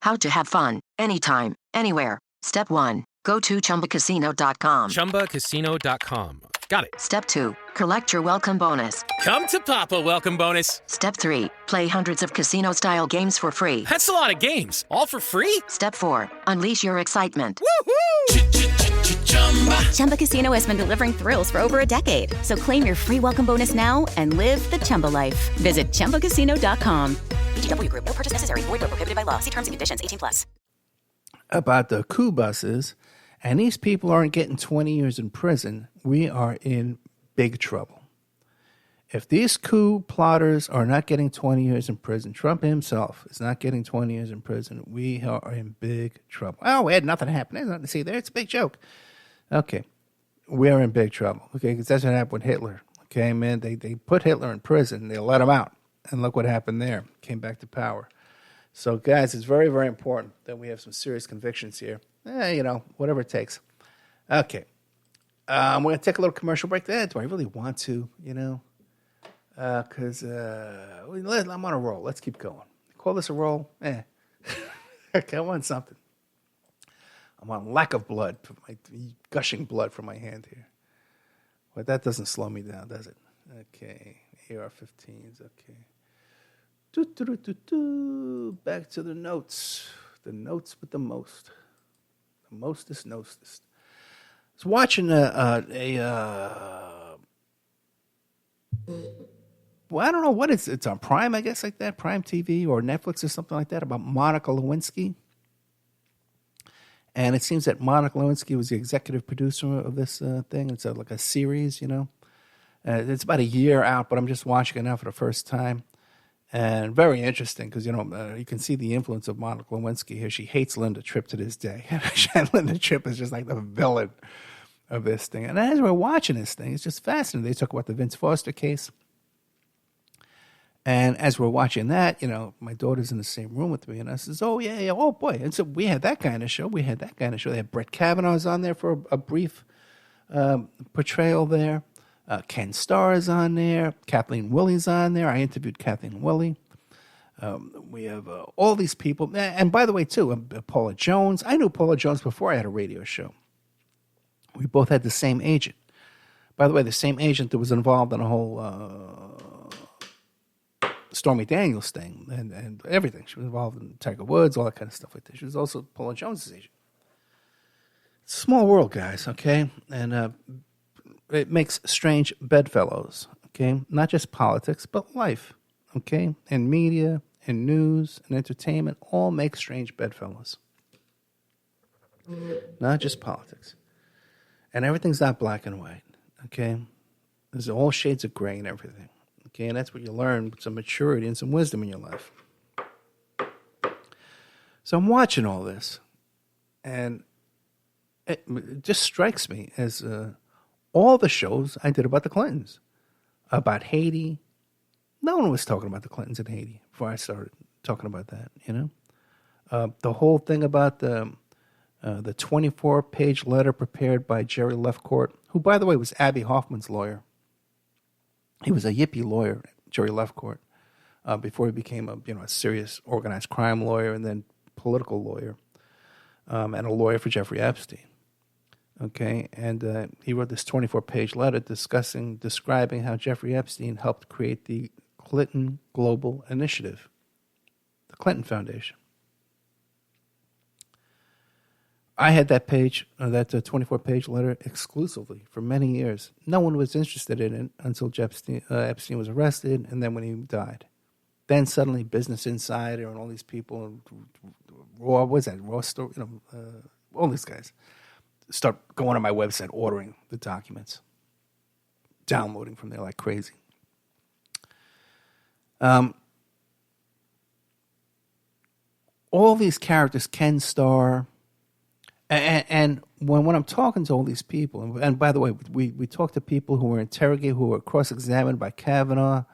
How to have fun, anytime, anywhere. Step 1, go to ChumbaCasino.com. ChumbaCasino.com. Got it. Step 2, collect your welcome bonus. Come to Papa welcome bonus. Step 3, play hundreds of casino-style games for free. That's a lot of games. All for free? Step 4, unleash your excitement. Woohoo! Chumba Casino has been delivering thrills for over a decade. So claim your free welcome bonus now and live the Chumba life. Visit ChumbaCasino.com. VGW Group. No purchase necessary. Void where prohibited by law. See terms and conditions. 18+. About the coup buses, and these people aren't getting 20 years in prison, we are in big trouble. If these coup plotters are not getting 20 years in prison, Trump himself is not getting 20 years in prison, we are in big trouble. Oh, Ed, nothing happened. There's nothing to see there. It's a big joke. Okay, we're in big trouble, okay, because that's what happened with Hitler. Okay, man, they put Hitler in prison. They let him out, and look what happened there. Came back to power. So, guys, it's very, very important that we have some serious convictions here. Whatever it takes. Okay. We're going to take a little commercial break. Do I really want to, Because I'm on a roll. Let's keep going. Call this a roll? Okay, I want something. I'm on lack of blood, gushing blood from my hand here. But that doesn't slow me down, does it? Okay, AR-15s, okay. Back to the notes. The notes with the most. The mostest, nostest. I was watching well, I don't know what it's on Prime, I guess, like that, Prime TV or Netflix or something like that, about Monica Lewinsky. And it seems that Monica Lewinsky was the executive producer of this thing. It's like a series, you know. It's about a year out, but I'm just watching it now for the first time. And very interesting because, you know, you can see the influence of Monica Lewinsky here. She hates Linda Tripp to this day. Linda Tripp is just like the villain of this thing. And as we're watching this thing, it's just fascinating. They talk about the Vince Foster case. And as we're watching that, you know, my daughter's in the same room with me, and I says, oh, yeah, oh, boy. And so we had that kind of show. They had Brett Kavanaugh's on there for a brief portrayal there. Ken Starr is on there. Kathleen Willie's on there. I interviewed Kathleen Willie. We have all these people. And by the way, too, Paula Jones. I knew Paula Jones before I had a radio show. We both had the same agent. By the way, the same agent that was involved in a whole Stormy Daniels thing and everything. She was involved in Tiger Woods, all that kind of stuff like that. She was also Paula Jones' agent. It's a small world, guys, okay? And it makes strange bedfellows, okay? Not just politics, but life, okay? And media, and news, and entertainment all make strange bedfellows. Not just politics. And everything's not black and white, okay? There's all shades of gray and everything. Okay, and that's what you learn, some maturity and some wisdom in your life. So I'm watching all this, and it just strikes me as all the shows I did about the Clintons, about Haiti. No one was talking about the Clintons in Haiti before I started talking about that, you know. The whole thing about the 24-page letter prepared by Jerry Lefcourt, who, by the way, was Abby Hoffman's lawyer. He was a yippie lawyer, Jerry Lefcourt, before he became a serious organized crime lawyer and then political lawyer, and a lawyer for Jeffrey Epstein. Okay, and he wrote this 24-page letter describing how Jeffrey Epstein helped create the Clinton Global Initiative, the Clinton Foundation. I had that page, that 24-page letter exclusively for many years. No one was interested in it until Epstein was arrested and then when he died. Then suddenly Business Insider and all these people, Raw Story, all these guys, start going on my website, ordering the documents, downloading from there like crazy. All these characters, Ken Starr, and when I'm talking to all these people, and by the way, we talk to people who were interrogated, who were cross-examined by Kavanaugh,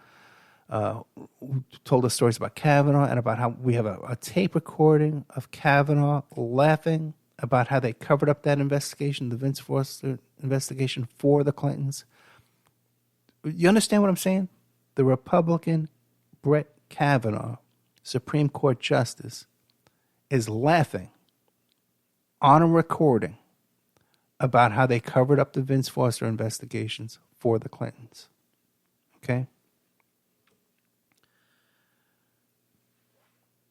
who told us stories about Kavanaugh and about how we have a tape recording of Kavanaugh laughing about how they covered up that investigation, the Vince Foster investigation for the Clintons. You understand what I'm saying? The Republican Brett Kavanaugh, Supreme Court Justice, is laughing on a recording about how they covered up the Vince Foster investigations for the Clintons. Okay?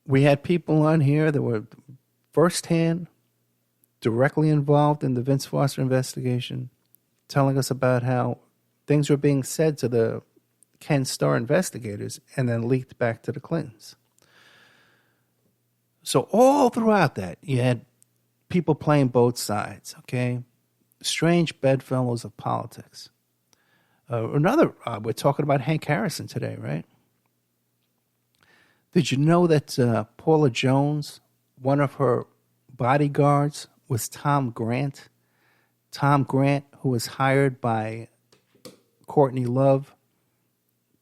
We had people on here that were firsthand, directly involved in the Vince Foster investigation, telling us about how things were being said to the Ken Starr investigators and then leaked back to the Clintons. So all throughout that, you had people playing both sides, okay? Strange bedfellows of politics. We're talking about Hank Harrison today, right? Did you know that Paula Jones, one of her bodyguards, was Tom Grant? Tom Grant, who was hired by Courtney Love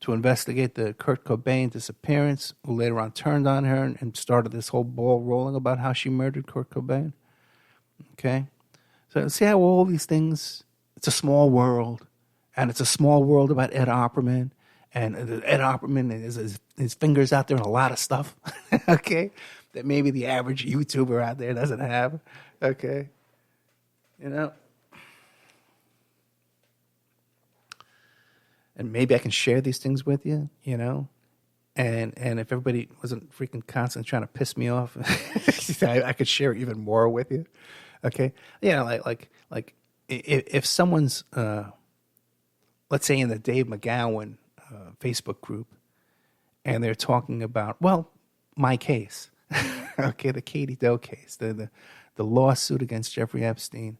to investigate the Kurt Cobain disappearance, who later on turned on her and started this whole ball rolling about how she murdered Kurt Cobain. Okay? So see how all these things, it's a small world, and it's a small world about Ed Opperman, And Ed Opperman, his fingers out there in a lot of stuff, okay, that maybe the average YouTuber out there doesn't have, okay, And maybe I can share these things with you, And if everybody wasn't freaking constantly trying to piss me off, I could share even more with you, okay? Like if someone's, let's say in the Dave McGowan Facebook group, and they're talking about, my case, okay, the Katie Doe case, the lawsuit against Jeffrey Epstein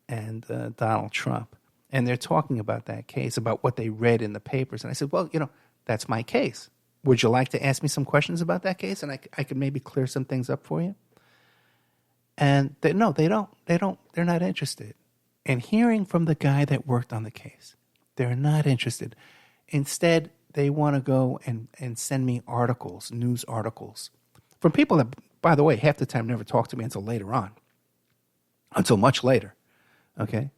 and Donald Trump, and they're talking about that case, about what they read in the papers, and I said, that's my case. Would you like to ask me some questions about that case, and I could maybe clear some things up for you? And they don't. They're not interested in hearing from the guy that worked on the case. They're not interested. Instead, they want to go and send me articles, news articles, from people that, by the way, half the time never talk to me until later on, until much later, okay?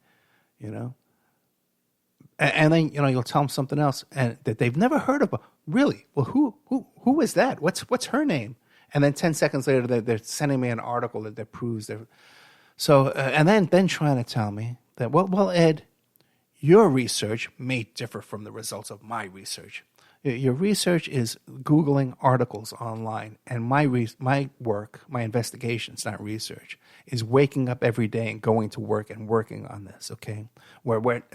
And then, you'll tell them something else and that they've never heard of. Really? Well, who is that? What's her name? And then 10 seconds later, they're sending me an article that proves they're... So, and then trying to tell me that, well, Ed, your research may differ from the results of my research. Your research is Googling articles online, and my work, my investigations, not research, is waking up every day and going to work and working on this, okay? Where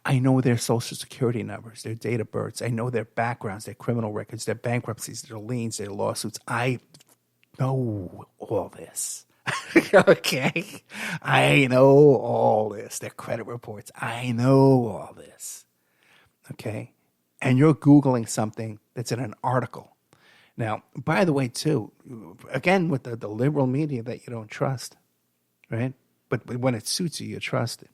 I know their social security numbers, their date of births. I know their backgrounds, their criminal records, their bankruptcies, their liens, their lawsuits. I know all this. Okay? I know all this. Their credit reports. I know all this. Okay? And you're Googling something that's in an article. Now, by the way, too, again, with the liberal media that you don't trust, right? But when it suits you, you trust it.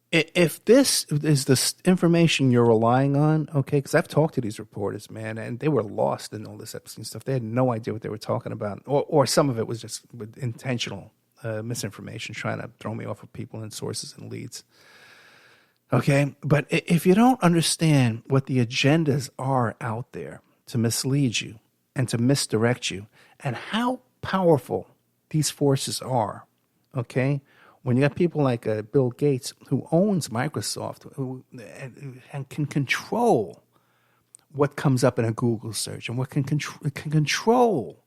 If this is the information you're relying on, okay, because I've talked to these reporters, man, and they were lost in all this Epstein stuff. They had no idea what they were talking about, or some of it was just with intentional misinformation, trying to throw me off of people and sources and leads. Okay, but if you don't understand what the agendas are out there to mislead you and to misdirect you, and how powerful these forces are, okay, when you got people like Bill Gates, who owns Microsoft, and can control what comes up in a Google search, and what can control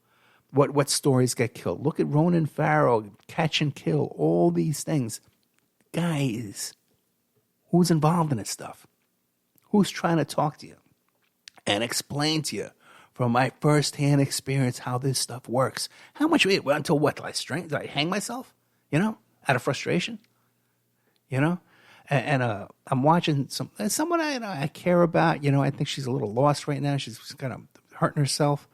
what stories get killed. Look at Ronan Farrow, Catch and Kill, all these things. Guys, who's involved in this stuff? Who's trying to talk to you and explain to you from my firsthand experience how this stuff works? How much until what? Did I hang myself? Out of frustration, and I'm watching someone I care about. I think she's a little lost right now. She's kind of hurting herself,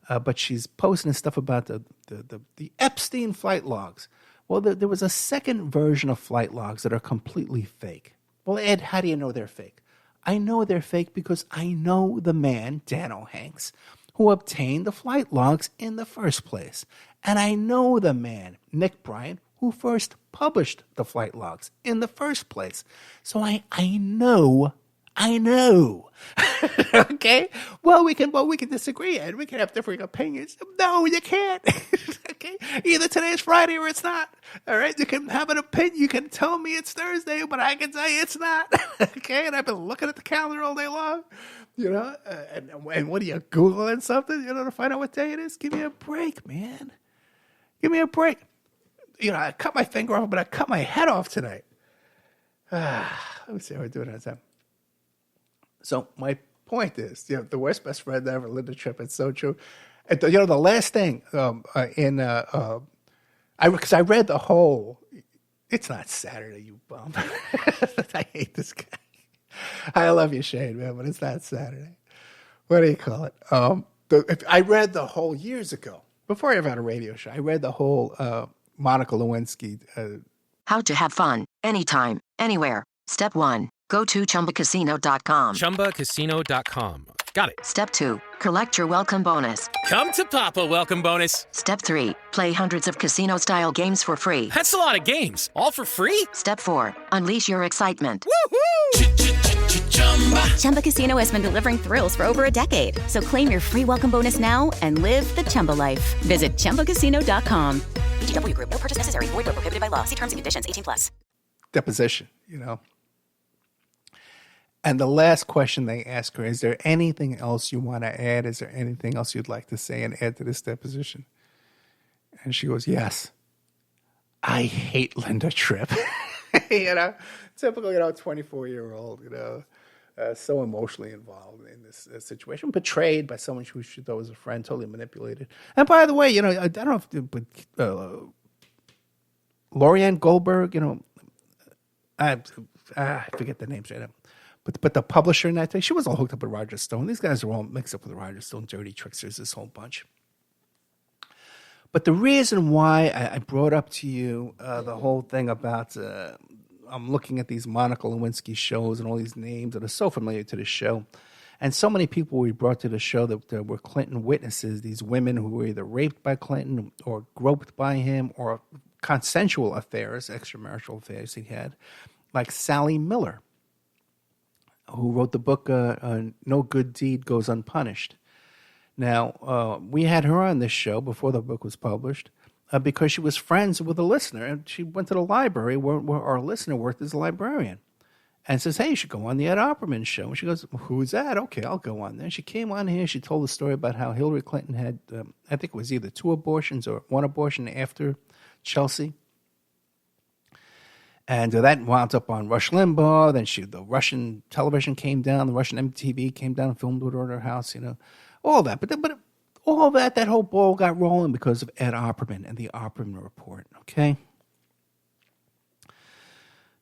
but she's posting stuff about the Epstein flight logs. Well, there was a second version of flight logs that are completely fake. Well, Ed, how do you know they're fake? I know they're fake because I know the man, Dan O'Hanks, who obtained the flight logs in the first place, and I know the man, Nick Bryant, who first published the flight logs in the first place. So I know. Okay? Well, we can disagree, and we can have differing opinions. No, you can't. Okay? Either today's Friday or it's not. All right? You can have an opinion. You can tell me it's Thursday, but I can tell you it's not. Okay? And I've been looking at the calendar all day long. And what are you, Googling something, to find out what day it is? Give me a break, man. Give me a break. I cut my finger off, but I cut my head off tonight. Let me see how we're doing on time. So my point is, the worst best friend ever, Linda Tripp. It's so true. And, the last thing because I read the whole. It's not Saturday, you bum. I hate this guy. I love you, Shane, man, but it's not Saturday. What do you call it? I read the whole years ago before I ever had a radio show. I read the whole. Monica Lewinsky. How to have fun anytime, anywhere. Step 1. Go to ChumbaCasino.com. ChumbaCasino.com. Got it. Step 2. Collect your welcome bonus. Come to Papa welcome bonus. Step 3. Play hundreds of casino-style games for free. That's a lot of games. All for free? Step 4. Unleash your excitement. Woohoo! Chumba Casino has been delivering thrills for over a decade. So claim your free welcome bonus now and live the Chumba life. Visit ChumbaCasino.com. VGW Group. No purchase necessary. Void where prohibited by law. See terms and conditions. 18+. Deposition, And the last question they ask her, is there anything else you want to add? Is there anything else you'd like to say and add to this deposition? And she goes, yes. I hate Linda Tripp. Typical, 24-year-old, so emotionally involved in this situation, betrayed by someone who she thought was a friend, totally manipulated. And by the way, I don't know if, but Lorianne Goldberg, I forget the names right now. But the publisher in that day, she was all hooked up with Roger Stone. These guys are all mixed up with Roger Stone, dirty tricksters, this whole bunch. But the reason why I brought up to you the whole thing about I'm looking at these Monica Lewinsky shows and all these names that are so familiar to the show. And so many people we brought to the show that were Clinton witnesses, these women who were either raped by Clinton or groped by him or consensual affairs, extramarital affairs he had, like Sally Miller, who wrote the book No Good Deed Goes Unpunished. Now, we had her on this show before the book was published because she was friends with a listener, and she went to the library where our listener worked as a librarian and says, hey, you should go on the Ed Opperman show. And she goes, who's that? Okay, I'll go on there. She came on here. She told the story about how Hillary Clinton had, I think it was either 2 abortions or 1 abortion after Chelsea. And that wound up on Rush Limbaugh. Then the Russian television came down. The Russian MTV came down and filmed with her at her house, all that. But all that whole ball got rolling because of Ed Opperman and the Opperman Report, okay?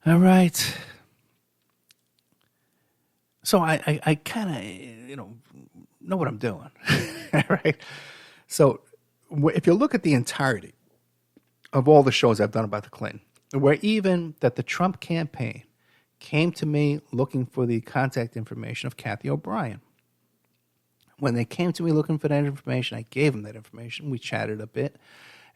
All right. So I kind of, know what I'm doing, all right? So if you look at the entirety of all the shows I've done about the Clinton, where even that the Trump campaign came to me looking for the contact information of Kathy O'Brien. When they came to me looking for that information, I gave them that information. We chatted a bit.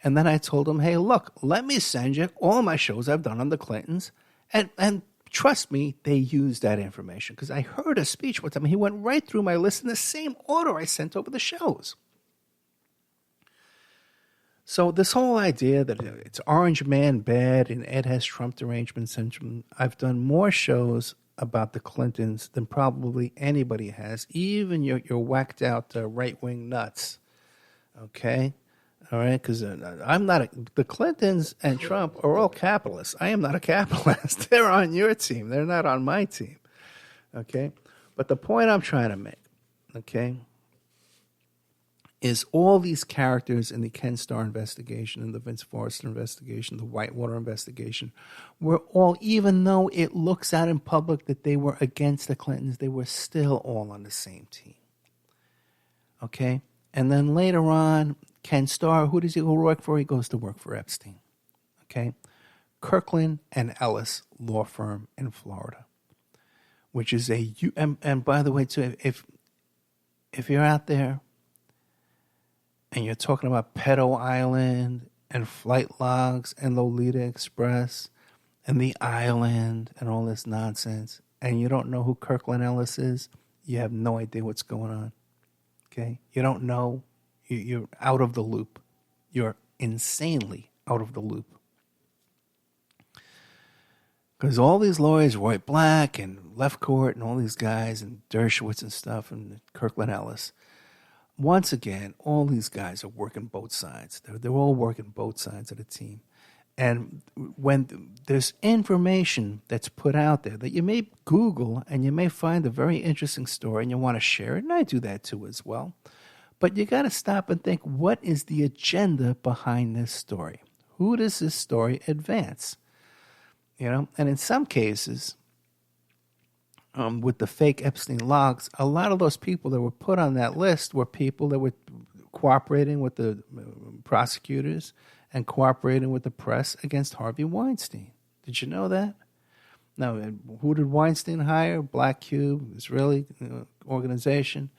And then I told them, hey, look, let me send you all my shows I've done on the Clintons. And trust me, they used that information because I heard a speech with him. He went right through my list in the same order I sent over the shows. So this whole idea that it's Orange Man bad and Ed has Trump derangement syndrome, I've done more shows about the Clintons than probably anybody has, even your whacked out right-wing nuts, okay? All right, because the Clintons and Trump are all capitalists. I am not a capitalist. They're on your team. They're not on my team, okay? But the point I'm trying to make, okay, is all these characters in the Ken Starr investigation and the Vince Forrester investigation, the Whitewater investigation, were all, even though it looks out in public that they were against the Clintons, they were still all on the same team. Okay? And then later on, Ken Starr, who does he go work for? He goes to work for Epstein. Okay? Kirkland and Ellis law firm in Florida, which is and by the way, too, if you're out there and you're talking about Pedo Island and flight logs and Lolita Express and the island and all this nonsense, and you don't know who Kirkland Ellis is, you have no idea what's going on. Okay? You don't know. You're out of the loop. You're insanely out of the loop. Because all these lawyers, Roy Black and Left Court and all these guys and Dershowitz and stuff and Kirkland Ellis, once again, all these guys are working both sides. They're all working both sides of the team. And when there's information that's put out there that you may Google and you may find a very interesting story and you want to share it, and I do that too as well. But you got to stop and think, what is the agenda behind this story? Who does this story advance? And in some cases, with the fake Epstein logs, a lot of those people that were put on that list were people that were cooperating with the prosecutors and cooperating with the press against Harvey Weinstein. Did you know that? Now, who did Weinstein hire? Black Cube, Israeli organization.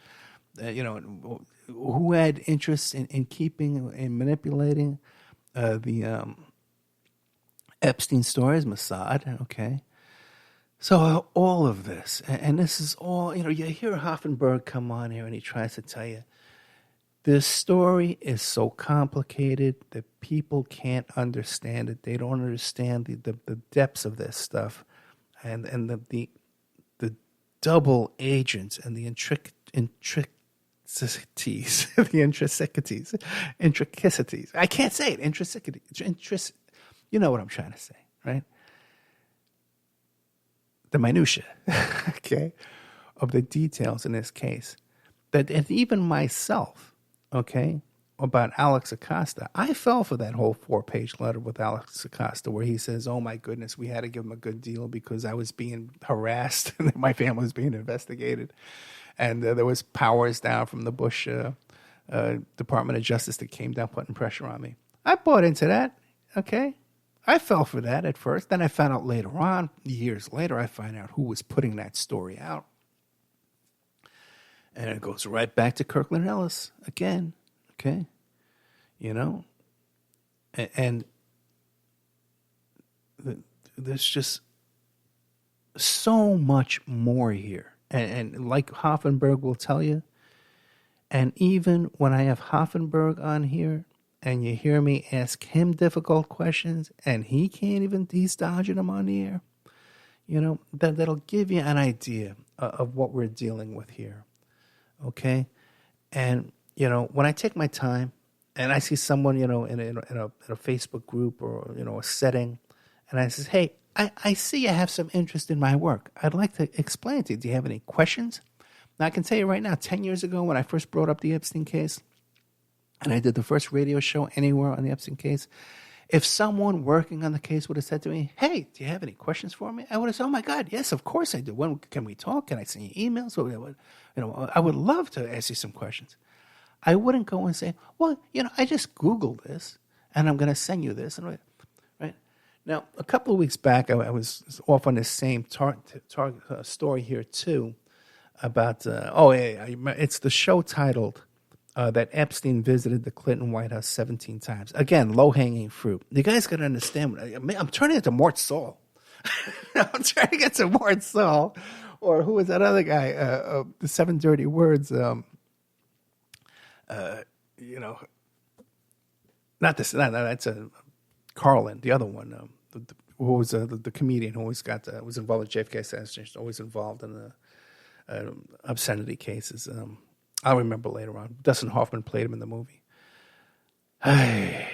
Who had interest in keeping and manipulating the Epstein stories? Mossad, okay. So all of this, and this is all, you hear Hoffenberg come on here and he tries to tell you, this story is so complicated that people can't understand it. They don't understand the depths of this stuff, and the double agents and the intricacies, intricacies. I can't say it. You know what I'm trying to say, right? The minutia, okay, of the details in this case. And even myself, okay, about Alex Acosta. I fell for that whole 4-page letter with Alex Acosta where he says, oh, my goodness, we had to give him a good deal because I was being harassed and my family was being investigated. And there was powers down from the Bush Department of Justice that came down putting pressure on me. I bought into that, okay? I fell for that at first. Then I found out later on, years later, I find out who was putting that story out. And it goes right back to Kirkland Ellis again, okay? And there's just so much more here. And like Hoffenberg will tell you, and even when I have Hoffenberg on here, and you hear me ask him difficult questions, and he's dodging them on the air, that'll give you an idea of what we're dealing with here. Okay, and when I take my time and I see someone in a Facebook group or a setting, and I says, hey, I see you have some interest in my work. I'd like to explain to you. Do you have any questions? Now I can tell you right now, 10 years ago when I first brought up the Epstein case, and I did the first radio show anywhere on the Epstein case, if someone working on the case would have said to me, hey, do you have any questions for me? I would have said, oh, my God, yes, of course I do. When can we talk? Can I send you emails? I would love to ask you some questions. I wouldn't go and say, well, I just Googled this, and I'm going to send you this. Right? Now, a couple of weeks back, I was off on this same story here, too, about, it's the show titled, that Epstein visited the Clinton White House 17 times. Again, low-hanging fruit. You guys got to understand. I'm turning it to Mort Saul. I'm trying to get to Mort Saul. Or who was that other guy? The 7 Dirty Words. Not this. No, that's Carlin. The other one. Who was the comedian who always was involved with JFK assassination, always involved in the obscenity cases. I'll remember later on. Dustin Hoffman played him in the movie. But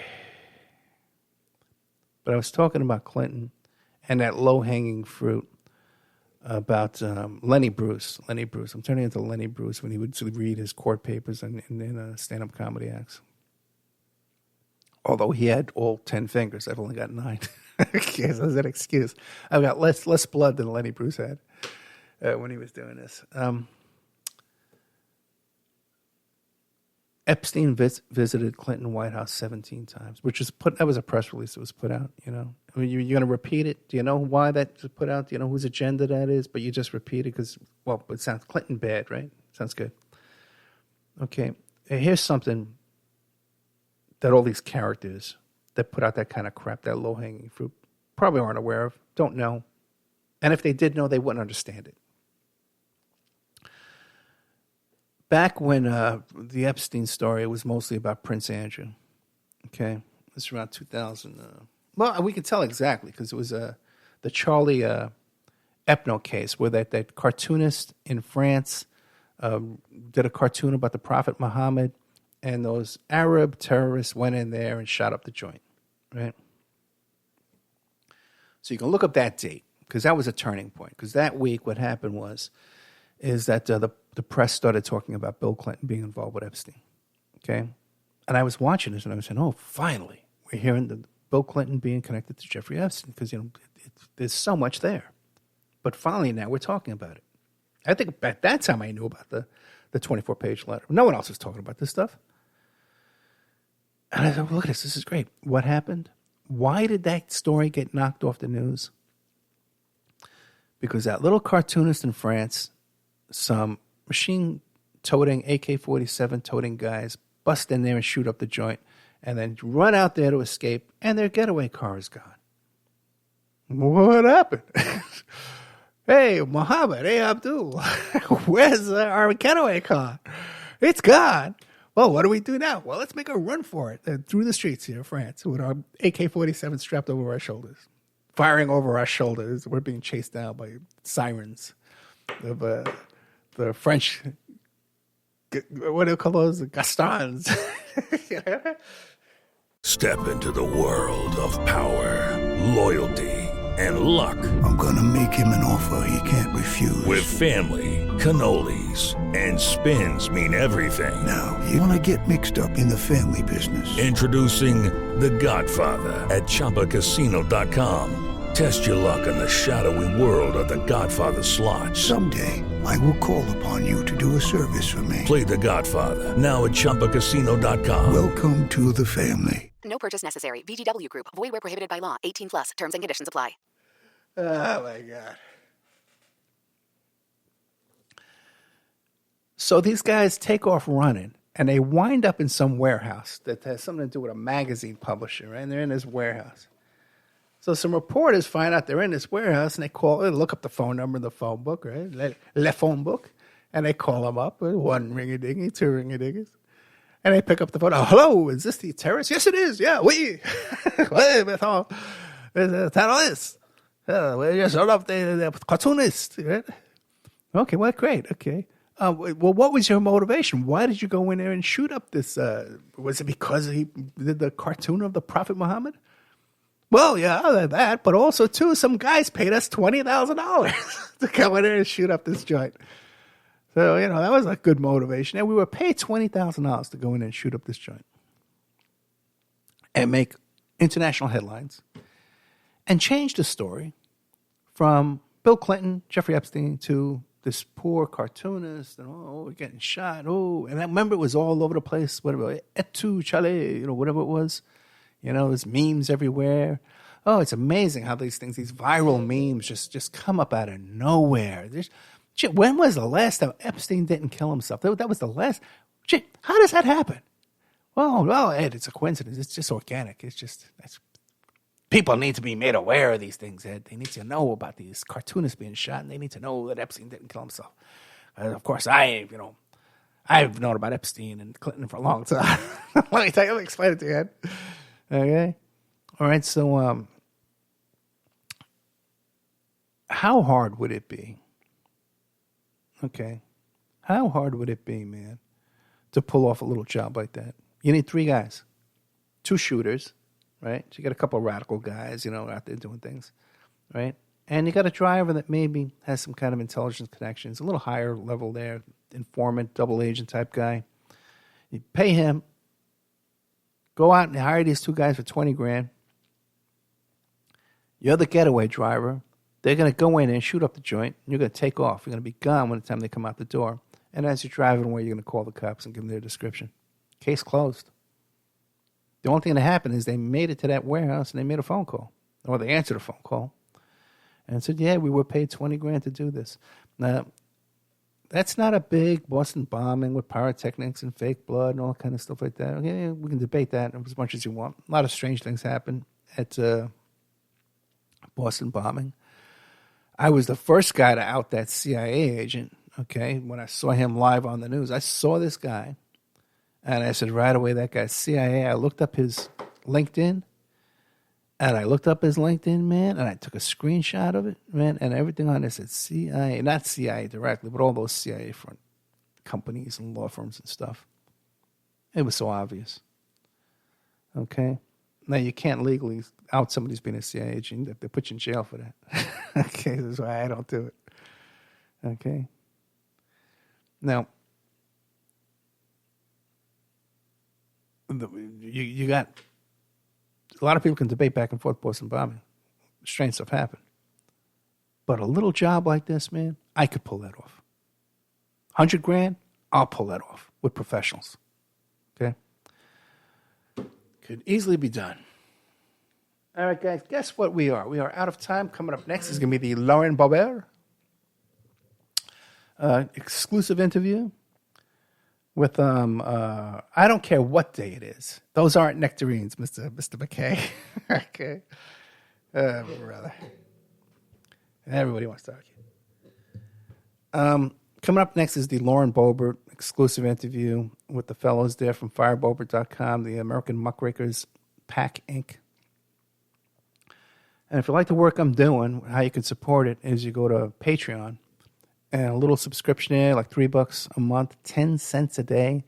I was talking about Clinton and that low-hanging fruit about Lenny Bruce. Lenny Bruce. I'm turning into Lenny Bruce when he would read his court papers in stand-up comedy acts. Although he had all 10 fingers. I've only got 9. Yes, that's an excuse. I've got less blood than Lenny Bruce had when he was doing this. Epstein visited Clinton White House 17 times, that was a press release that was put out, I mean, you're going to repeat it. Do you know why that was put out? Do you know whose agenda that is? But you just repeat it because, well, it sounds Clinton bad, right? Sounds good. Okay, here's something that all these characters that put out that kind of crap, that low-hanging fruit, probably aren't aware of, don't know. And if they did know, they wouldn't understand it. Back when the Epstein story was mostly about Prince Andrew, okay? This was around 2000. Well, we can tell exactly because it was the Charlie Hebdo case where that cartoonist in France did a cartoon about the Prophet Muhammad, and those Arab terrorists went in there and shot up the joint, right? So you can look up that date because that was a turning point. Because that week what happened is that the press started talking about Bill Clinton being involved with Epstein, okay? And I was watching this and I was saying, oh, finally, we're hearing the Bill Clinton being connected to Jeffrey Epstein because, there's so much there. But finally now we're talking about it. I think at that time I knew about the 24-page letter. No one else was talking about this stuff. And I thought, look at this is great. What happened? Why did that story get knocked off the news? because that little cartoonist in France, some machine-toting, AK-47-toting guys bust in there and shoot up the joint and then run out there to escape, and their getaway car is gone. What happened? Hey, Mohammed, hey, Abdul, where's our getaway car? It's gone. Well, what do we do now? Well, let's make a run for it through the streets here, France, with our AK-47 strapped over our shoulders, firing over our shoulders. We're being chased down by sirens of the French, what do you call those? Gastons. Step into the world of power, loyalty, and luck. I'm gonna make him an offer he can't refuse. With family, cannolis, and spins mean everything. Now, you wanna get mixed up in the family business. Introducing The Godfather at ChumbaCasino.com. Test your luck in the shadowy world of The Godfather slot. Someday, I will call upon you to do a service for me. Play The Godfather, now at ChumbaCasino.com. Welcome to the family. No purchase necessary. VGW Group. Void where prohibited by law. 18 plus. Terms and conditions apply. Oh, my God. So these guys take off running, and they wind up in some warehouse that has something to do with a magazine publisher, right? And they're in this warehouse. So some reporters find out they're in this warehouse, and they look up the phone number in the phone book, right? Le phone book. And they call them up. One ring-a-dingy, two ring-a-dingies. And they pick up the phone. Oh, hello, is this the terrorist? Yes, it is. Yeah, we. Terrorist. We just rolled up the cartoonist. Right? Okay, well, great. Okay. Well, what was your motivation? Why did you go in there and shoot up this? Was it because he did the cartoon of the Prophet Muhammad? Well, yeah, that, but also, too, some guys paid us $20,000 to go in there and shoot up this joint. So, that was a good motivation. And we were paid $20,000 to go in there and shoot up this joint and make international headlines and change the story from Bill Clinton, Jeffrey Epstein, to this poor cartoonist, and we're getting shot. Oh, and I remember it was all over the place. Whatever, et tu, Charlie, whatever it was. There's memes everywhere. Oh, it's amazing how these viral memes just come up out of nowhere. When was the last time Epstein didn't kill himself? That was the last. How does that happen? Well, Ed, it's a coincidence. It's just organic. People need to be made aware of these things, Ed. They need to know about these cartoonists being shot, and they need to know that Epstein didn't kill himself. Of course, I've known about Epstein and Clinton for a long time. Let me explain it to you, Ed. Okay? All right, so how hard would it be? Okay. How hard would it be, man, to pull off a little job like that? You need 3 guys, 2 shooters, right? So you got a couple of radical guys, out there doing things, right? And you got a driver that maybe has some kind of intelligence connections, a little higher level there, informant, double agent type guy. You pay him, go out and hire these 2 guys for $20,000. You're the getaway driver. They're going to go in and shoot up the joint, and you're going to take off. You're going to be gone when the time they come out the door. And as you're driving away, you're going to call the cops and give them their description. Case closed. The only thing that happened is they made it to that warehouse and they made a phone call. Or they answered a phone call and said, yeah, we were paid $20,000 to do this. Now, that's not a big Boston bombing with pyrotechnics and fake blood and all kind of stuff like that. Okay, we can debate that as much as you want. A lot of strange things happen at Boston bombing. I was the first guy to out that CIA agent, okay, when I saw him live on the news. I saw this guy, and I said right away, that guy's CIA. I looked up his LinkedIn, man, and I took a screenshot of it, man, and everything on it said CIA, not CIA directly, but all those CIA front companies and law firms and stuff. It was so obvious, okay? Now, you can't legally out somebody's being a CIA agent. They put you in jail for that. Okay, that's why I don't do it. Okay? Now, you got a lot of people can debate back and forth Boston bombing. Strange stuff happened. But a little job like this, man, I could pull that off. $100,000, I'll pull that off with professionals. Okay? Could easily be done. All right, guys, guess what we are? We are out of time. Coming up next is going to be the Lauren Boebert exclusive interview with, I don't care what day it is. Those aren't nectarines, Mr. McKay. Okay. Brother. Everybody wants to argue. Coming up next is the Lauren Boebert exclusive interview with the fellows there from FireBoebert.com, the American Muckrakers Pack Inc. And if you like the work I'm doing, how you can support it is you go to Patreon and a little subscription there, like $3 a month, 10 cents a day.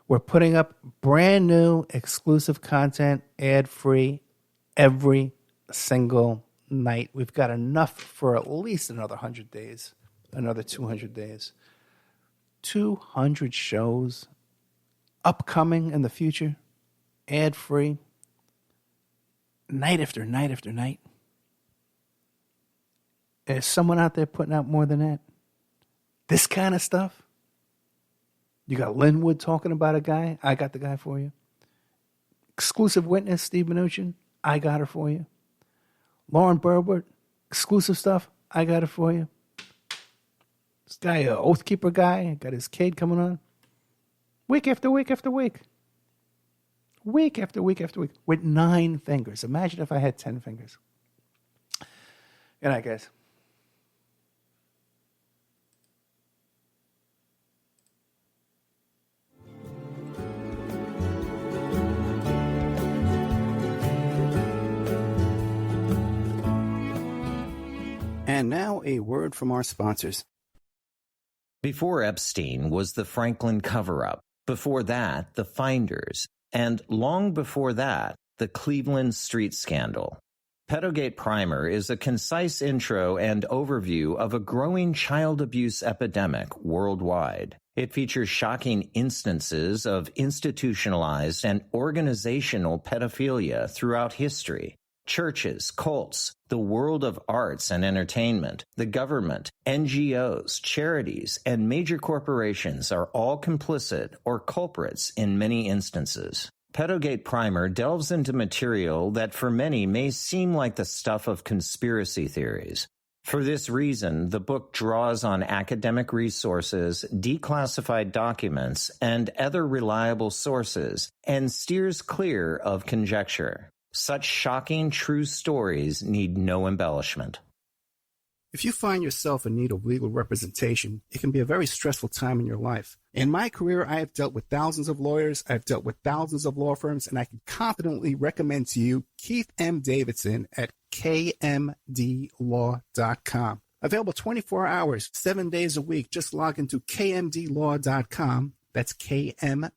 We're putting up brand new exclusive content, ad-free, every single night. We've got enough for at least another 100 days, another 200 days. 200 shows upcoming in the future, ad-free, night after night after night. Is someone out there putting out more than that? This kind of stuff? You got Linwood talking about a guy? I got the guy for you. Exclusive witness, Steve Mnuchin? I got her for you. Lauren Boebert, exclusive stuff? I got it for you. This guy, an Oathkeeper guy, got his kid coming on. Week after week after week. Week after week after week. With 9 fingers. Imagine if I had 10 fingers. Good night, guys. And now a word from our sponsors. Before Epstein was the Franklin cover-up. Before that, the Finders. And long before that, the Cleveland Street Scandal. Pedogate Primer is a concise intro and overview of a growing child abuse epidemic worldwide. It features shocking instances of institutionalized and organizational pedophilia throughout history. Churches, cults, the world of arts and entertainment, the government, NGOs, charities, and major corporations are all complicit or culprits in many instances. Pedogate Primer delves into material that for many may seem like the stuff of conspiracy theories. For this reason, the book draws on academic resources, declassified documents, and other reliable sources, and steers clear of conjecture. Such shocking true stories need no embellishment. If you find yourself in need of legal representation, it can be a very stressful time in your life. In my career, I have dealt with thousands of lawyers, I've dealt with thousands of law firms, and I can confidently recommend to you Keith M. Davidson at kmdlaw.com. Available 24 hours, 7 days a week. Just log into kmdlaw.com. That's kmdlaw.com.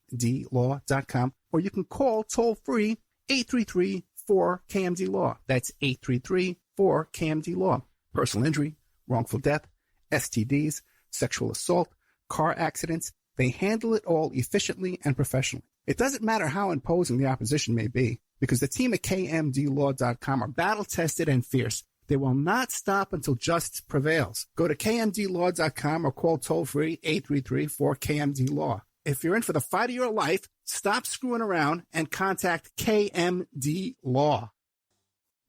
Or you can call toll-free 833-4KMD-LAW. That's 833-4KMD-LAW. Personal injury, wrongful death, STDs, sexual assault, car accidents, they handle it all efficiently and professionally. It doesn't matter how imposing the opposition may be, because the team at KMDlaw.com are battle-tested and fierce. They will not stop until justice prevails. Go to KMDlaw.com or call toll-free 833-4KMD-LAW. If you're in for the fight of your life, stop screwing around and contact KMD Law.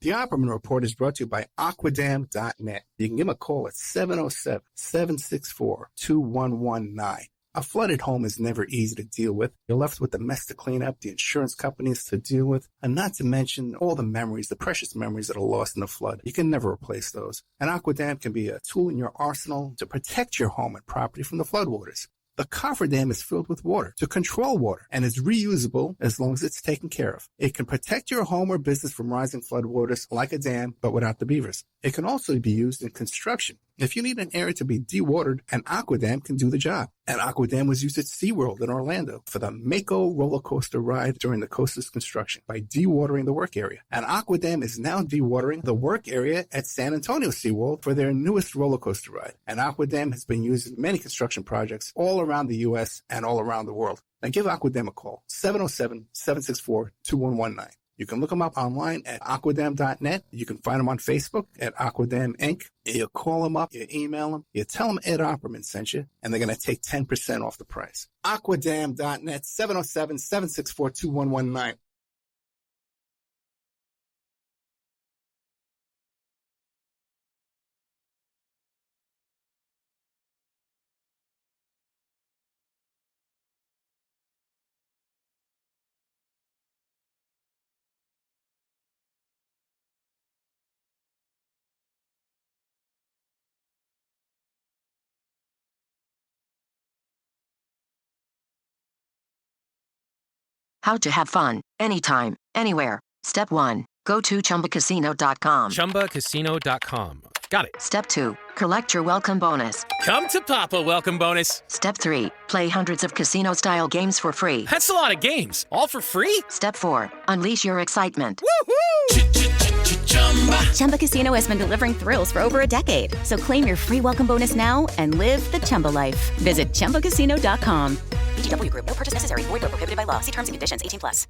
The Opperman Report is brought to you by Aquadam.net. You can give them a call at 707-764-2119. A flooded home is never easy to deal with. You're left with the mess to clean up, the insurance companies to deal with, and not to mention all the memories, the precious memories that are lost in the flood. You can never replace those. And Aquadam can be a tool in your arsenal to protect your home and property from the floodwaters. The cofferdam is filled with water to control water and is reusable as long as it's taken care of. It can protect your home or business from rising floodwaters like a dam, but without the beavers. It can also be used in construction. If you need an area to be dewatered, an Aquadam can do the job. An Aquadam was used at SeaWorld in Orlando for the Mako roller coaster ride during the coaster's construction by dewatering the work area. An Aquadam is now dewatering the work area at San Antonio SeaWorld for their newest roller coaster ride. An Aquadam has been used in many construction projects all around the U.S. and all around the world. Now give Aquadam a call, 707-764-2119. You can look them up online at aquadam.net. You can find them on Facebook at Aquadam Inc. You call them up, you email them, you tell them Ed Opperman sent you, and they're going to take 10% off the price. Aquadam.net, 707-764-2119. How to have fun anytime, anywhere. Step 1. Go to ChumbaCasino.com. ChumbaCasino.com. Got it. Step 2. Collect your welcome bonus. Come to Papa welcome bonus. Step 3. Play hundreds of casino-style games for free. That's a lot of games. All for free? Step 4. Unleash your excitement. Woohoo! Chumba Casino has been delivering thrills for over a decade. So claim your free welcome bonus now and live the Chumba life. Visit ChumbaCasino.com. VGW Group. No purchase necessary. Void where prohibited by law. See terms and conditions. 18+.